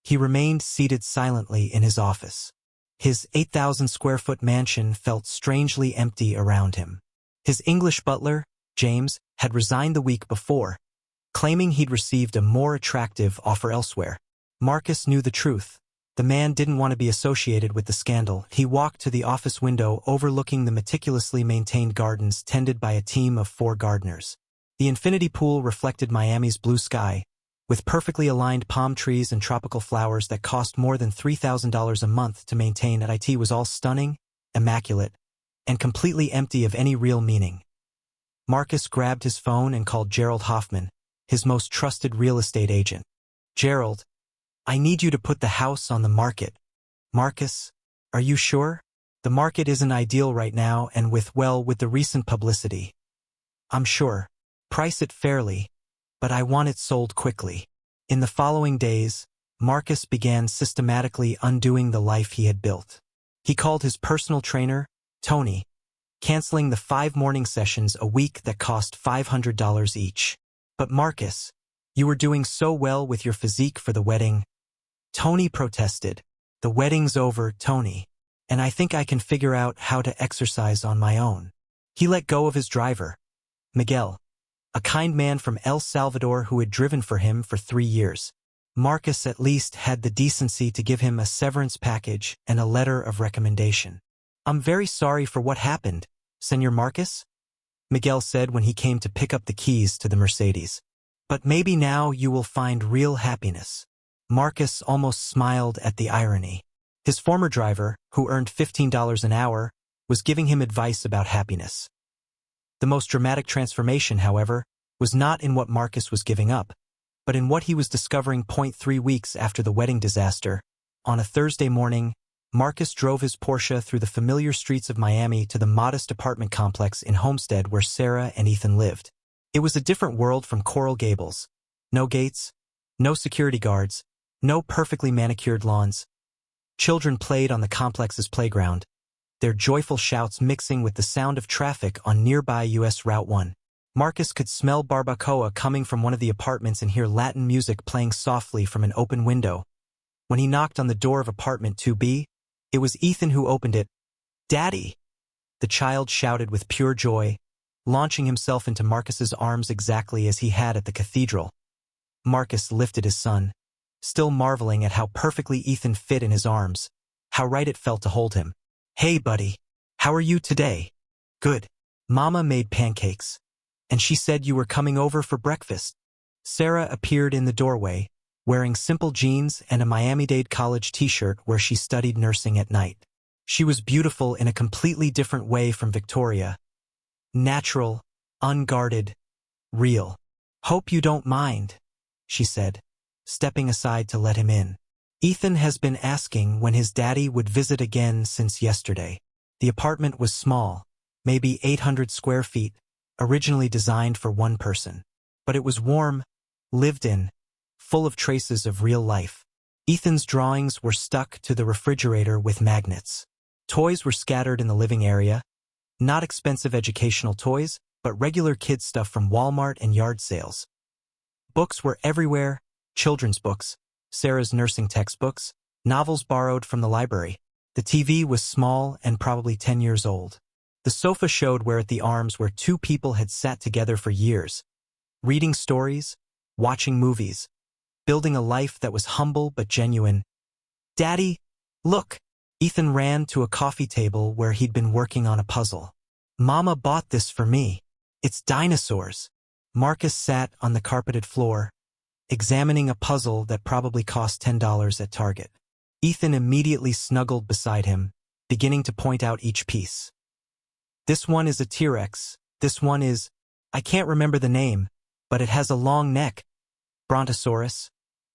he remained seated silently in his office. His 8,000-square-foot mansion felt strangely empty around him. His English butler, James, had resigned the week before, claiming he'd received a more attractive offer elsewhere. Marcus knew the truth. The man didn't want to be associated with the scandal. He walked to the office window overlooking the meticulously maintained gardens tended by a team of 4 gardeners. The infinity pool reflected Miami's blue sky, with perfectly aligned palm trees and tropical flowers that cost more than $3,000 a month to maintain. It was all stunning, immaculate, and completely empty of any real meaning. Marcus grabbed his phone and called Gerald Hoffman, his most trusted real estate agent. "Gerald, I need you to put the house on the market." "Marcus, are you sure? The market isn't ideal right now, and with the recent publicity." "I'm sure. Price it fairly, but I want it sold quickly." In the following days, Marcus began systematically undoing the life he had built. He called his personal trainer, Tony, canceling the 5 morning sessions a week that cost $500 each. "But Marcus, you were doing so well with your physique for the wedding." Tony protested. "The wedding's over, Tony, and I think I can figure out how to exercise on my own." He let go of his driver, Miguel, a kind man from El Salvador who had driven for him for 3 years. Marcus at least had the decency to give him a severance package and a letter of recommendation. "I'm very sorry for what happened, Senor Marcus," Miguel said when he came to pick up the keys to the Mercedes. "But maybe now you will find real happiness." Marcus almost smiled at the irony. His former driver, who earned $15 an hour, was giving him advice about happiness. The most dramatic transformation, however, was not in what Marcus was giving up, but in what he was discovering. 3 weeks after the wedding disaster, on a Thursday morning, Marcus drove his Porsche through the familiar streets of Miami to the modest apartment complex in Homestead where Sarah and Ethan lived. It was a different world from Coral Gables. No gates, no security guards, no perfectly manicured lawns, Children played on the complex's playground, their joyful shouts mixing with the sound of traffic on nearby U.S. Route 1. Marcus could smell barbacoa coming from one of the apartments and hear Latin music playing softly from an open window. When he knocked on the door of apartment 2B, it was Ethan who opened it. "Daddy!" the child shouted with pure joy, launching himself into Marcus's arms exactly as he had at the cathedral. Marcus lifted his son, still marveling at how perfectly Ethan fit in his arms, how right it felt to hold him. "Hey, buddy. How are you today?" "Good. Mama made pancakes. And she said you were coming over for breakfast." Sarah appeared in the doorway, wearing simple jeans and a Miami-Dade college t-shirt where she studied nursing at night. She was beautiful in a completely different way from Victoria. Natural, unguarded, real. "Hope you don't mind," she said, stepping aside to let him in. Ethan has been asking when his daddy would visit again since yesterday. The apartment was small, maybe 800 square feet, originally designed for one person. But it was warm, lived in, full of traces of real life. Ethan's drawings were stuck to the refrigerator with magnets. Toys were scattered in the living area. Not expensive educational toys, but regular kid stuff from Walmart and yard sales. Books were everywhere, children's books, Sarah's nursing textbooks, novels borrowed from the library. The TV was small and probably 10 years old. The sofa showed where at the arms where two people had sat together for years, reading stories, watching movies, building a life that was humble but genuine. "Daddy, look!" Ethan ran to a coffee table where he'd been working on a puzzle. "Mama bought this for me. It's dinosaurs." Marcus sat on the carpeted floor, examining a puzzle that probably cost $10 at Target. Ethan immediately snuggled beside him, beginning to point out each piece. "This one is a T-Rex. This one is, I can't remember the name, but it has a long neck." "Brontosaurus,"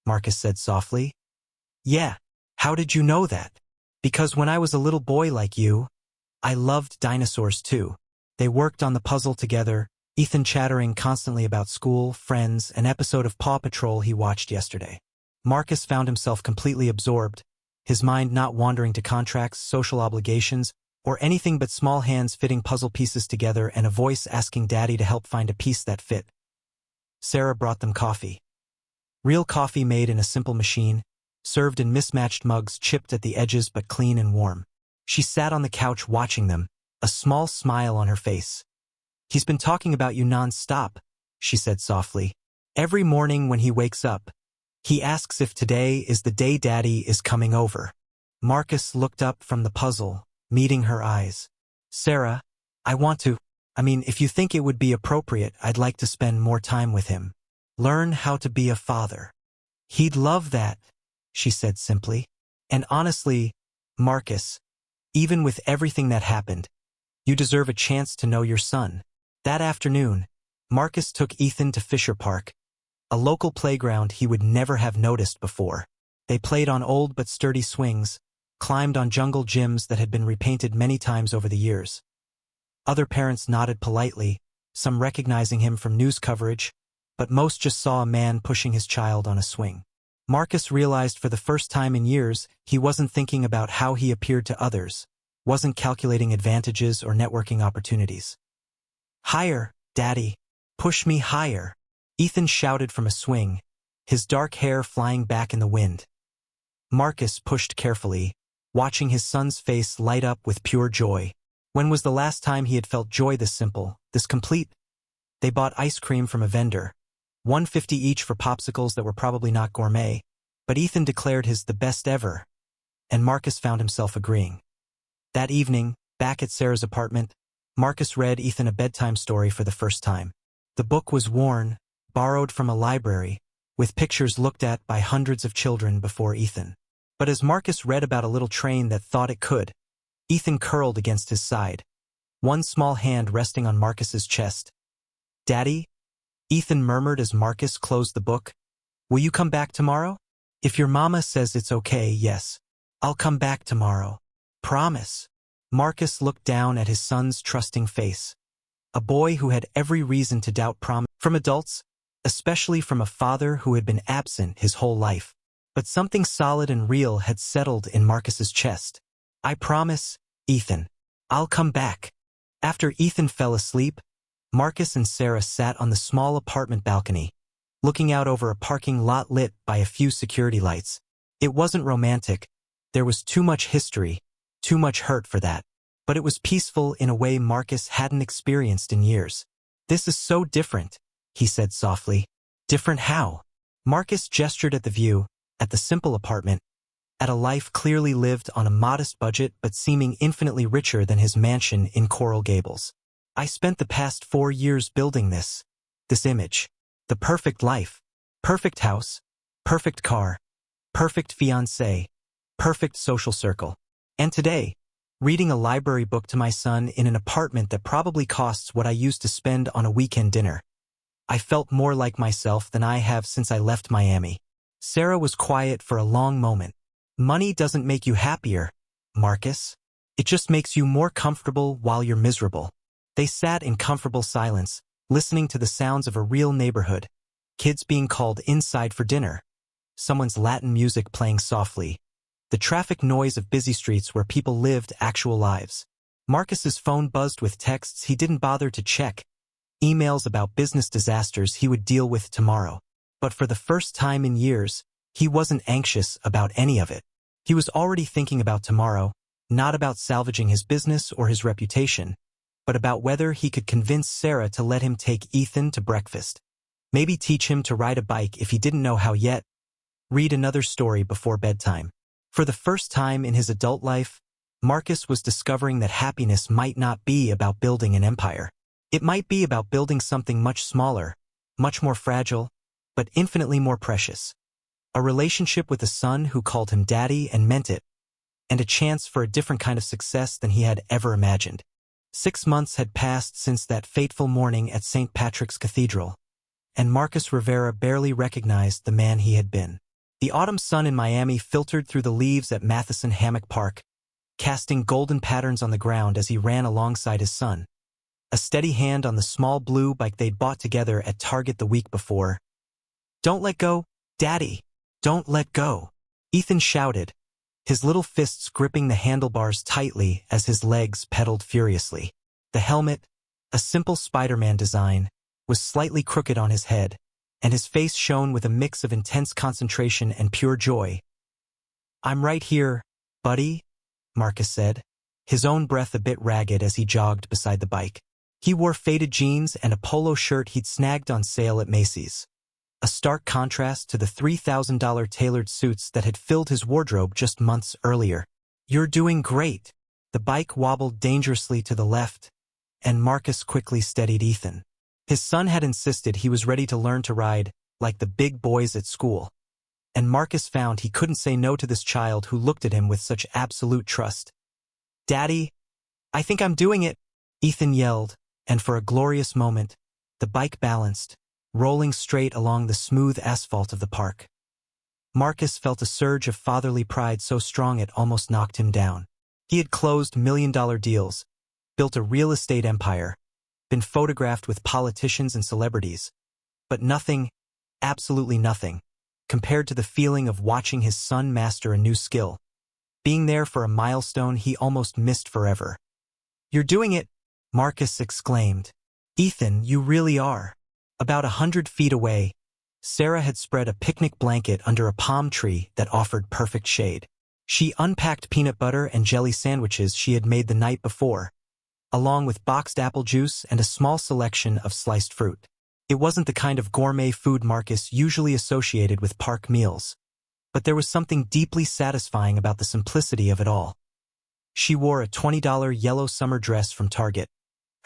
Marcus said softly. "Yeah, how did you know that?" "Because when I was a little boy like you, I loved dinosaurs too." They worked on the puzzle together, Ethan chattering constantly about school, friends, an episode of Paw Patrol he watched yesterday. Marcus found himself completely absorbed, his mind not wandering to contracts, social obligations, or anything but small hands fitting puzzle pieces together and a voice asking Daddy to help find a piece that fit. Sarah brought them coffee. Real coffee made in a simple machine, served in mismatched mugs chipped at the edges but clean and warm. She sat on the couch watching them, a small smile on her face. "He's been talking about you non-stop," she said softly. "Every morning when he wakes up, he asks if today is the day Daddy is coming over." Marcus looked up from the puzzle, meeting her eyes. "Sarah, if you think it would be appropriate, I'd like to spend more time with him. Learn how to be a father." "He'd love that," she said simply. "And honestly, Marcus, even with everything that happened, you deserve a chance to know your son." That afternoon, Marcus took Ethan to Fisher Park, a local playground he would never have noticed before. They played on old but sturdy swings, climbed on jungle gyms that had been repainted many times over the years. Other parents nodded politely, some recognizing him from news coverage, but most just saw a man pushing his child on a swing. Marcus realized for the first time in years he wasn't thinking about how he appeared to others, wasn't calculating advantages or networking opportunities. "Higher, Daddy. Push me higher," Ethan shouted from a swing, his dark hair flying back in the wind. Marcus pushed carefully, watching his son's face light up with pure joy. When was the last time he had felt joy this simple, this complete? They bought ice cream from a vendor, $1.50 each for popsicles that were probably not gourmet, but Ethan declared his the best ever, and Marcus found himself agreeing. That evening, back at Sarah's apartment, Marcus read Ethan a bedtime story for the first time. The book was worn, borrowed from a library, with pictures looked at by hundreds of children before Ethan. But as Marcus read about a little train that thought it could, Ethan curled against his side, one small hand resting on Marcus's chest. "Daddy?" Ethan murmured as Marcus closed the book. "Will you come back tomorrow?" "If your mama says it's okay, yes. I'll come back tomorrow. Promise." Marcus looked down at his son's trusting face, a boy who had every reason to doubt promise from adults, especially from a father who had been absent his whole life. But something solid and real had settled in Marcus's chest. "I promise, Ethan. I'll come back." After Ethan fell asleep, Marcus and Sarah sat on the small apartment balcony, looking out over a parking lot lit by a few security lights. It wasn't romantic. There was too much history, too much hurt for that. But it was peaceful in a way Marcus hadn't experienced in years. "This is so different," he said softly. "Different how?" Marcus gestured at the view, at the simple apartment, at a life clearly lived on a modest budget but seeming infinitely richer than his mansion in Coral Gables. "I spent the past 4 years building this image. The perfect life, perfect house, perfect car, perfect fiancé, perfect social circle. And today, reading a library book to my son in an apartment that probably costs what I used to spend on a weekend dinner. I felt more like myself than I have since I left Miami." Sarah was quiet for a long moment. "Money doesn't make you happier, Marcus. It just makes you more comfortable while you're miserable." They sat in comfortable silence, listening to the sounds of a real neighborhood. Kids being called inside for dinner. Someone's Latin music playing softly. The traffic noise of busy streets where people lived actual lives. Marcus's phone buzzed with texts he didn't bother to check. Emails about business disasters he would deal with tomorrow. But for the first time in years, he wasn't anxious about any of it. He was already thinking about tomorrow, not about salvaging his business or his reputation, but about whether he could convince Sarah to let him take Ethan to breakfast. Maybe teach him to ride a bike if he didn't know how yet. Read another story before bedtime. For the first time in his adult life, Marcus was discovering that happiness might not be about building an empire. It might be about building something much smaller, much more fragile, but infinitely more precious. A relationship with a son who called him daddy and meant it, and a chance for a different kind of success than he had ever imagined. 6 months had passed since that fateful morning at St. Patrick's Cathedral, and Marcus Rivera barely recognized the man he had been. The autumn sun in Miami filtered through the leaves at Matheson Hammock Park, casting golden patterns on the ground as he ran alongside his son. A steady hand on the small blue bike they'd bought together at Target the week before. "Don't let go, Daddy! Don't let go!" Ethan shouted, his little fists gripping the handlebars tightly as his legs pedaled furiously. The helmet, a simple Spider-Man design, was slightly crooked on his head, and his face shone with a mix of intense concentration and pure joy. "I'm right here, buddy," Marcus said, his own breath a bit ragged as he jogged beside the bike. He wore faded jeans and a polo shirt he'd snagged on sale at Macy's. A stark contrast to the $3,000 tailored suits that had filled his wardrobe just months earlier. "You're doing great." The bike wobbled dangerously to the left, and Marcus quickly steadied Ethan. His son had insisted he was ready to learn to ride like the big boys at school, and Marcus found he couldn't say no to this child who looked at him with such absolute trust. "Daddy, I think I'm doing it," Ethan yelled, and for a glorious moment, the bike balanced, rolling straight along the smooth asphalt of the park. Marcus felt a surge of fatherly pride so strong it almost knocked him down. He had closed million-dollar deals, built a real estate empire, been photographed with politicians and celebrities, but nothing, absolutely nothing, compared to the feeling of watching his son master a new skill, being there for a milestone he almost missed forever. "You're doing it," Marcus exclaimed. "Ethan, you really are." About 100 feet away, Sarah had spread a picnic blanket under a palm tree that offered perfect shade. She unpacked peanut butter and jelly sandwiches she had made the night before, along with boxed apple juice and a small selection of sliced fruit. It wasn't the kind of gourmet food Marcus usually associated with park meals, but there was something deeply satisfying about the simplicity of it all. She wore a $20 yellow summer dress from Target,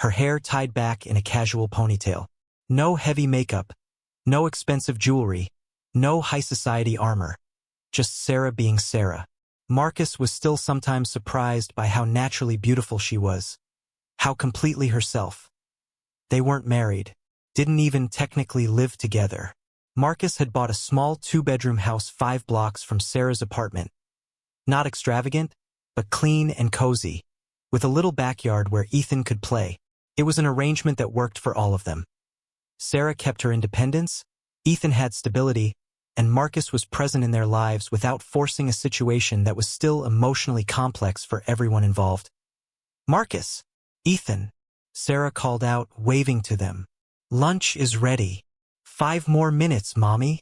her hair tied back in a casual ponytail. No heavy makeup, no expensive jewelry, no high society armor. Just Sarah being Sarah. Marcus was still sometimes surprised by how naturally beautiful she was, how completely herself. They weren't married, didn't even technically live together. Marcus had bought a small 2-bedroom house 5 blocks from Sarah's apartment. Not extravagant, but clean and cozy, with a little backyard where Ethan could play. It was an arrangement that worked for all of them. Sarah kept her independence, Ethan had stability, and Marcus was present in their lives without forcing a situation that was still emotionally complex for everyone involved. "Marcus! Ethan!" Sarah called out, waving to them. "Lunch is ready. 5 more minutes, Mommy."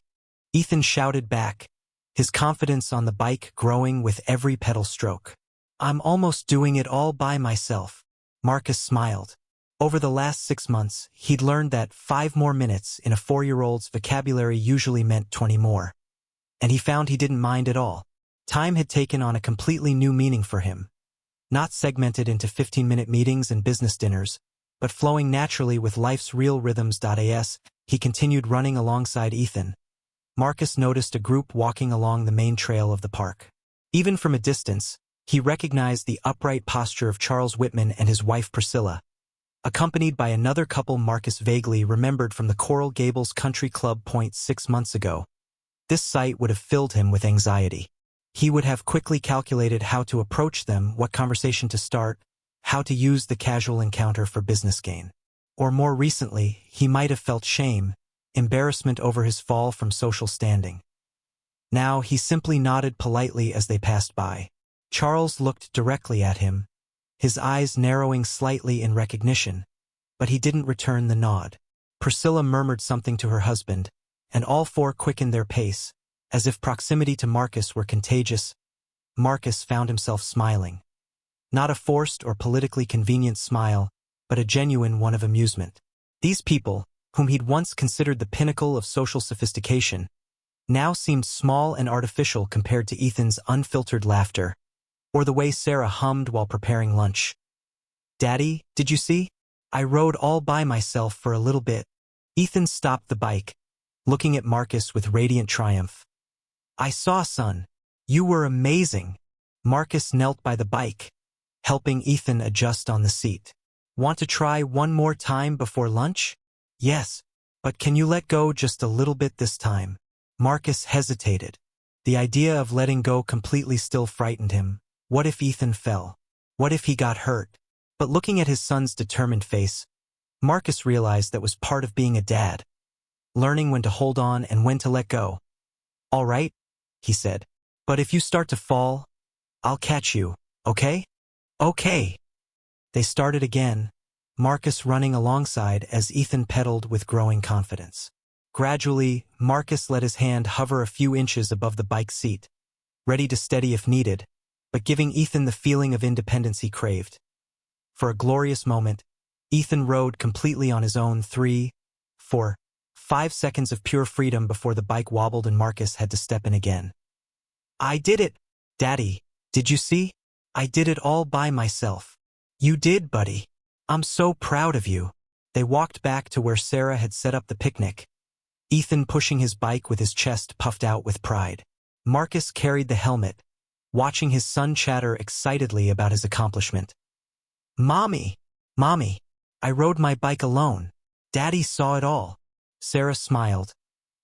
Ethan shouted back, his confidence on the bike growing with every pedal stroke. "I'm almost doing it all by myself." Marcus smiled. Over the last 6 months, he'd learned that 5 more minutes in a 4-year-old's vocabulary usually meant 20 more. And he found he didn't mind at all. Time had taken on a completely new meaning for him. Not segmented into 15-minute meetings and business dinners, but flowing naturally with life's real rhythms. As he continued running alongside Ethan, Marcus noticed a group walking along the main trail of the park. Even from a distance, he recognized the upright posture of Charles Whitman and his wife Priscilla, accompanied by another couple Marcus vaguely remembered from the Coral Gables Country Club 6 months ago. This sight would have filled him with anxiety. He would have quickly calculated how to approach them, what conversation to start, how to use the casual encounter for business gain. Or more recently, he might have felt shame, embarrassment over his fall from social standing. Now he simply nodded politely as they passed by. Charles looked directly at him, his eyes narrowing slightly in recognition, but he didn't return the nod. Priscilla murmured something to her husband, and all 4 quickened their pace, as if proximity to Marcus were contagious. Marcus found himself smiling. Not a forced or politically convenient smile, but a genuine one of amusement. These people, whom he'd once considered the pinnacle of social sophistication, now seemed small and artificial compared to Ethan's unfiltered laughter, or the way Sarah hummed while preparing lunch. "Daddy, did you see? I rode all by myself for a little bit." Ethan stopped the bike, looking at Marcus with radiant triumph. "I saw, son. You were amazing." Marcus knelt by the bike, helping Ethan adjust on the seat. "Want to try one more time before lunch?" "Yes, but can you let go just a little bit this time?" Marcus hesitated. The idea of letting go completely still frightened him. What if Ethan fell? What if he got hurt? But looking at his son's determined face, Marcus realized that was part of being a dad. Learning when to hold on and when to let go. "All right," he said. "But if you start to fall, I'll catch you, okay?" "Okay." They started again, Marcus running alongside as Ethan pedaled with growing confidence. Gradually, Marcus let his hand hover a few inches above the bike seat, ready to steady if needed, but giving Ethan the feeling of independence he craved. For a glorious moment, Ethan rode completely on his own 3, 4, 5 seconds of pure freedom before the bike wobbled and Marcus had to step in again. "I did it, Daddy. Did you see? I did it all by myself." "You did, buddy. I'm so proud of you." They walked back to where Sarah had set up the picnic, Ethan pushing his bike with his chest puffed out with pride. Marcus carried the helmet, watching his son chatter excitedly about his accomplishment. Mommy, I rode my bike alone. Daddy saw it all." Sarah smiled,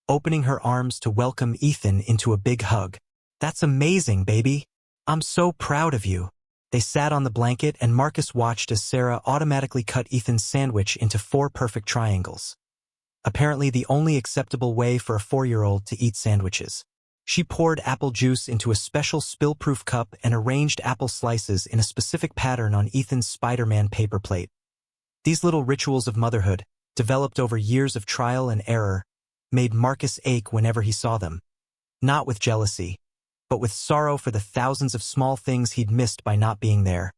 opening her arms to welcome Ethan into a big hug. "That's amazing, baby. I'm so proud of you." They sat on the blanket and Marcus watched as Sarah automatically cut Ethan's sandwich into 4 perfect triangles. Apparently the only acceptable way for a 4-year-old to eat sandwiches. She poured apple juice into a special spill-proof cup and arranged apple slices in a specific pattern on Ethan's Spider-Man paper plate. These little rituals of motherhood, developed over years of trial and error, made Marcus ache whenever he saw them. Not with jealousy, but with sorrow for the thousands of small things he'd missed by not being there.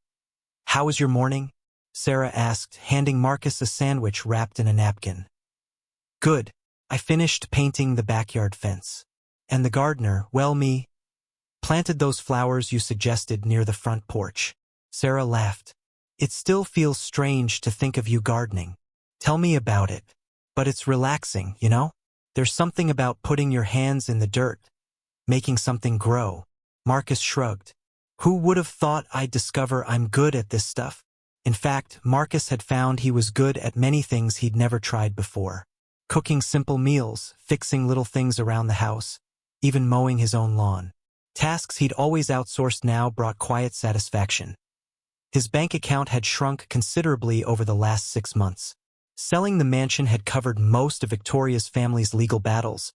"How was your morning?" Sarah asked, handing Marcus a sandwich wrapped in a napkin. "Good. I finished painting the backyard fence. And the gardener, well, me, planted those flowers you suggested near the front porch." Sarah laughed. "It still feels strange to think of you gardening. Tell me about it. But it's relaxing, you know? There's something about putting your hands in the dirt, making something grow." Marcus shrugged. "Who would have thought I'd discover I'm good at this stuff?" In fact, Marcus had found he was good at many things he'd never tried before. Cooking simple meals, fixing little things around the house, even mowing his own lawn. Tasks he'd always outsourced now brought quiet satisfaction. His bank account had shrunk considerably over the last 6 months. Selling the mansion had covered most of Victoria's family's legal battles,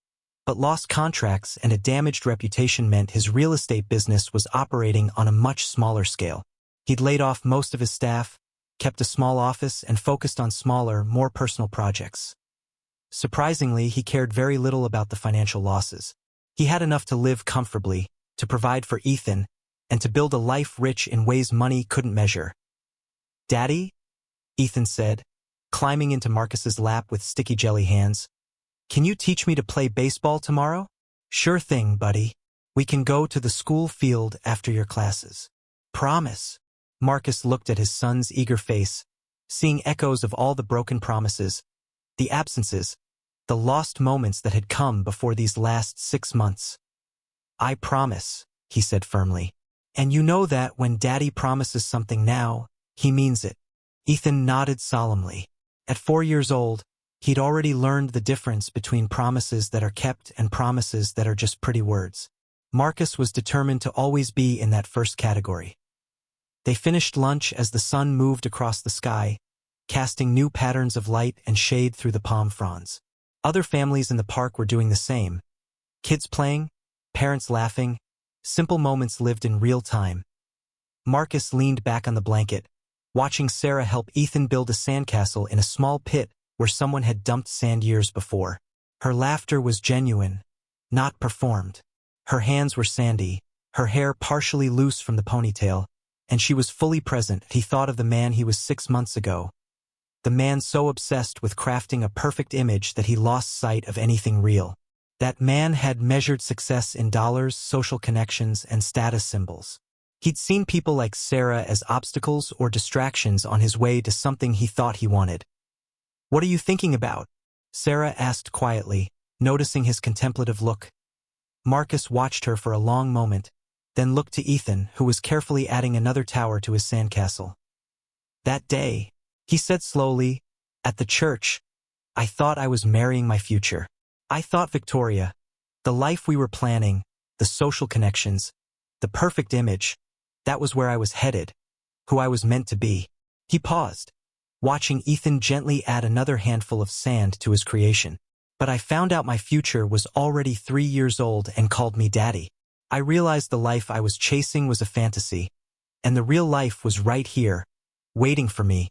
But lost contracts and a damaged reputation meant his real estate business was operating on a much smaller scale. He'd laid off most of his staff, kept a small office, and focused on smaller, more personal projects. Surprisingly, he cared very little about the financial losses. He had enough to live comfortably, to provide for Ethan, and to build a life rich in ways money couldn't measure. "Daddy?" Ethan said, climbing into Marcus's lap with sticky jelly hands. "Can you teach me to play baseball tomorrow?" "Sure thing, buddy. We can go to the school field after your classes." "Promise." Marcus looked at his son's eager face, seeing echoes of all the broken promises, the absences, the lost moments that had come before these last 6 months. "I promise," he said firmly. "And you know that when Daddy promises something now, he means it." Ethan nodded solemnly. At 4 years old, he'd already learned the difference between promises that are kept and promises that are just pretty words. Marcus was determined to always be in that first category. They finished lunch as the sun moved across the sky, casting new patterns of light and shade through the palm fronds. Other families in the park were doing the same. Kids playing, parents laughing, simple moments lived in real time. Marcus leaned back on the blanket, watching Sarah help Ethan build a sandcastle in a small pit where someone had dumped sand years before. Her laughter was genuine, not performed. Her hands were sandy, her hair partially loose from the ponytail, and she was fully present. He thought of the man he was 6 months ago. The man so obsessed with crafting a perfect image that he lost sight of anything real. That man had measured success in dollars, social connections, and status symbols. He'd seen people like Sarah as obstacles or distractions on his way to something he thought he wanted. "What are you thinking about?" Sarah asked quietly, noticing his contemplative look. Marcus watched her for a long moment, then looked to Ethan, who was carefully adding another tower to his sandcastle. "That day," he said slowly, "at the church, I thought I was marrying my future. I thought Victoria, the life we were planning, the social connections, the perfect image, that was where I was headed, who I was meant to be." He paused, watching Ethan gently add another handful of sand to his creation. "But I found out my future was already 3 years old and called me Daddy. I realized the life I was chasing was a fantasy, and the real life was right here, waiting for me,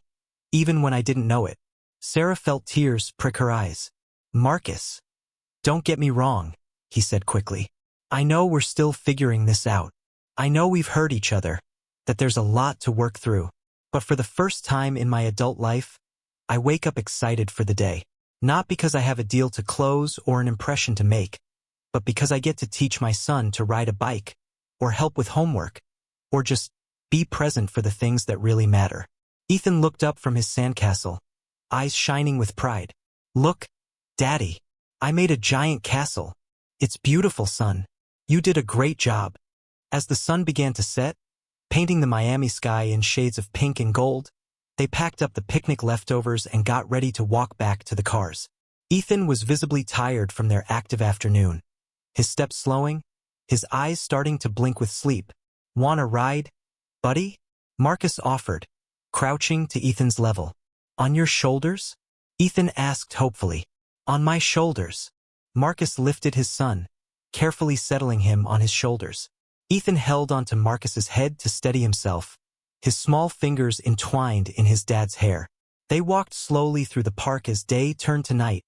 even when I didn't know it." Sarah felt tears prick her eyes. "Marcus, don't get me wrong," he said quickly. "I know we're still figuring this out. I know we've hurt each other, that there's a lot to work through. But for the first time in my adult life, I wake up excited for the day. Not because I have a deal to close or an impression to make, but because I get to teach my son to ride a bike, or help with homework, or just be present for the things that really matter." Ethan looked up from his sandcastle, eyes shining with pride. "Look, Daddy, I made a giant castle. It's beautiful, son. You did a great job." As the sun began to set, painting the Miami sky in shades of pink and gold, they packed up the picnic leftovers and got ready to walk back to the cars. Ethan was visibly tired from their active afternoon, his steps slowing, his eyes starting to blink with sleep. "Want a ride, buddy?" Marcus offered, crouching to Ethan's level. "On your shoulders?" Ethan asked hopefully. "On my shoulders." Marcus lifted his son, carefully settling him on his shoulders. Ethan held onto Marcus's head to steady himself, his small fingers entwined in his dad's hair. They walked slowly through the park as day turned to night.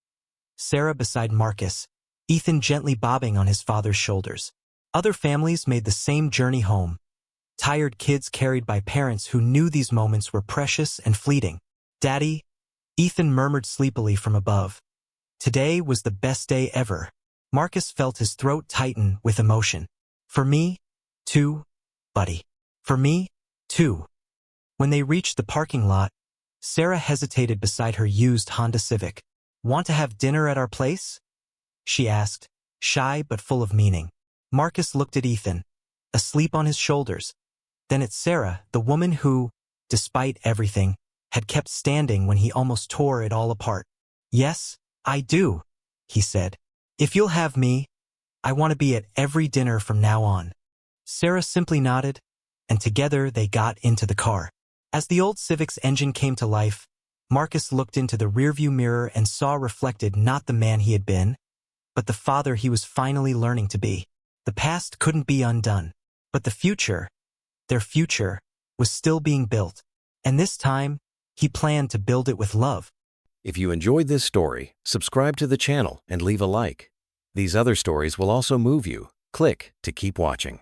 Sarah beside Marcus, Ethan gently bobbing on his father's shoulders. Other families made the same journey home, tired kids carried by parents who knew these moments were precious and fleeting. "Daddy," Ethan murmured sleepily from above. "Today was the best day ever." Marcus felt his throat tighten with emotion. "For me, too, buddy. For me, too." When they reached the parking lot, Sarah hesitated beside her used Honda Civic. "Want to have dinner at our place?" she asked, shy but full of meaning. Marcus looked at Ethan, asleep on his shoulders, then at Sarah, the woman who, despite everything, had kept standing when he almost tore it all apart. "Yes, I do," he said. "If you'll have me, I want to be at every dinner from now on." Sarah simply nodded, and together they got into the car. As the old Civic's engine came to life, Marcus looked into the rearview mirror and saw reflected not the man he had been, but the father he was finally learning to be. The past couldn't be undone, but the future, their future, was still being built. And this time, he planned to build it with love. If you enjoyed this story, subscribe to the channel and leave a like. These other stories will also move you. Click to keep watching.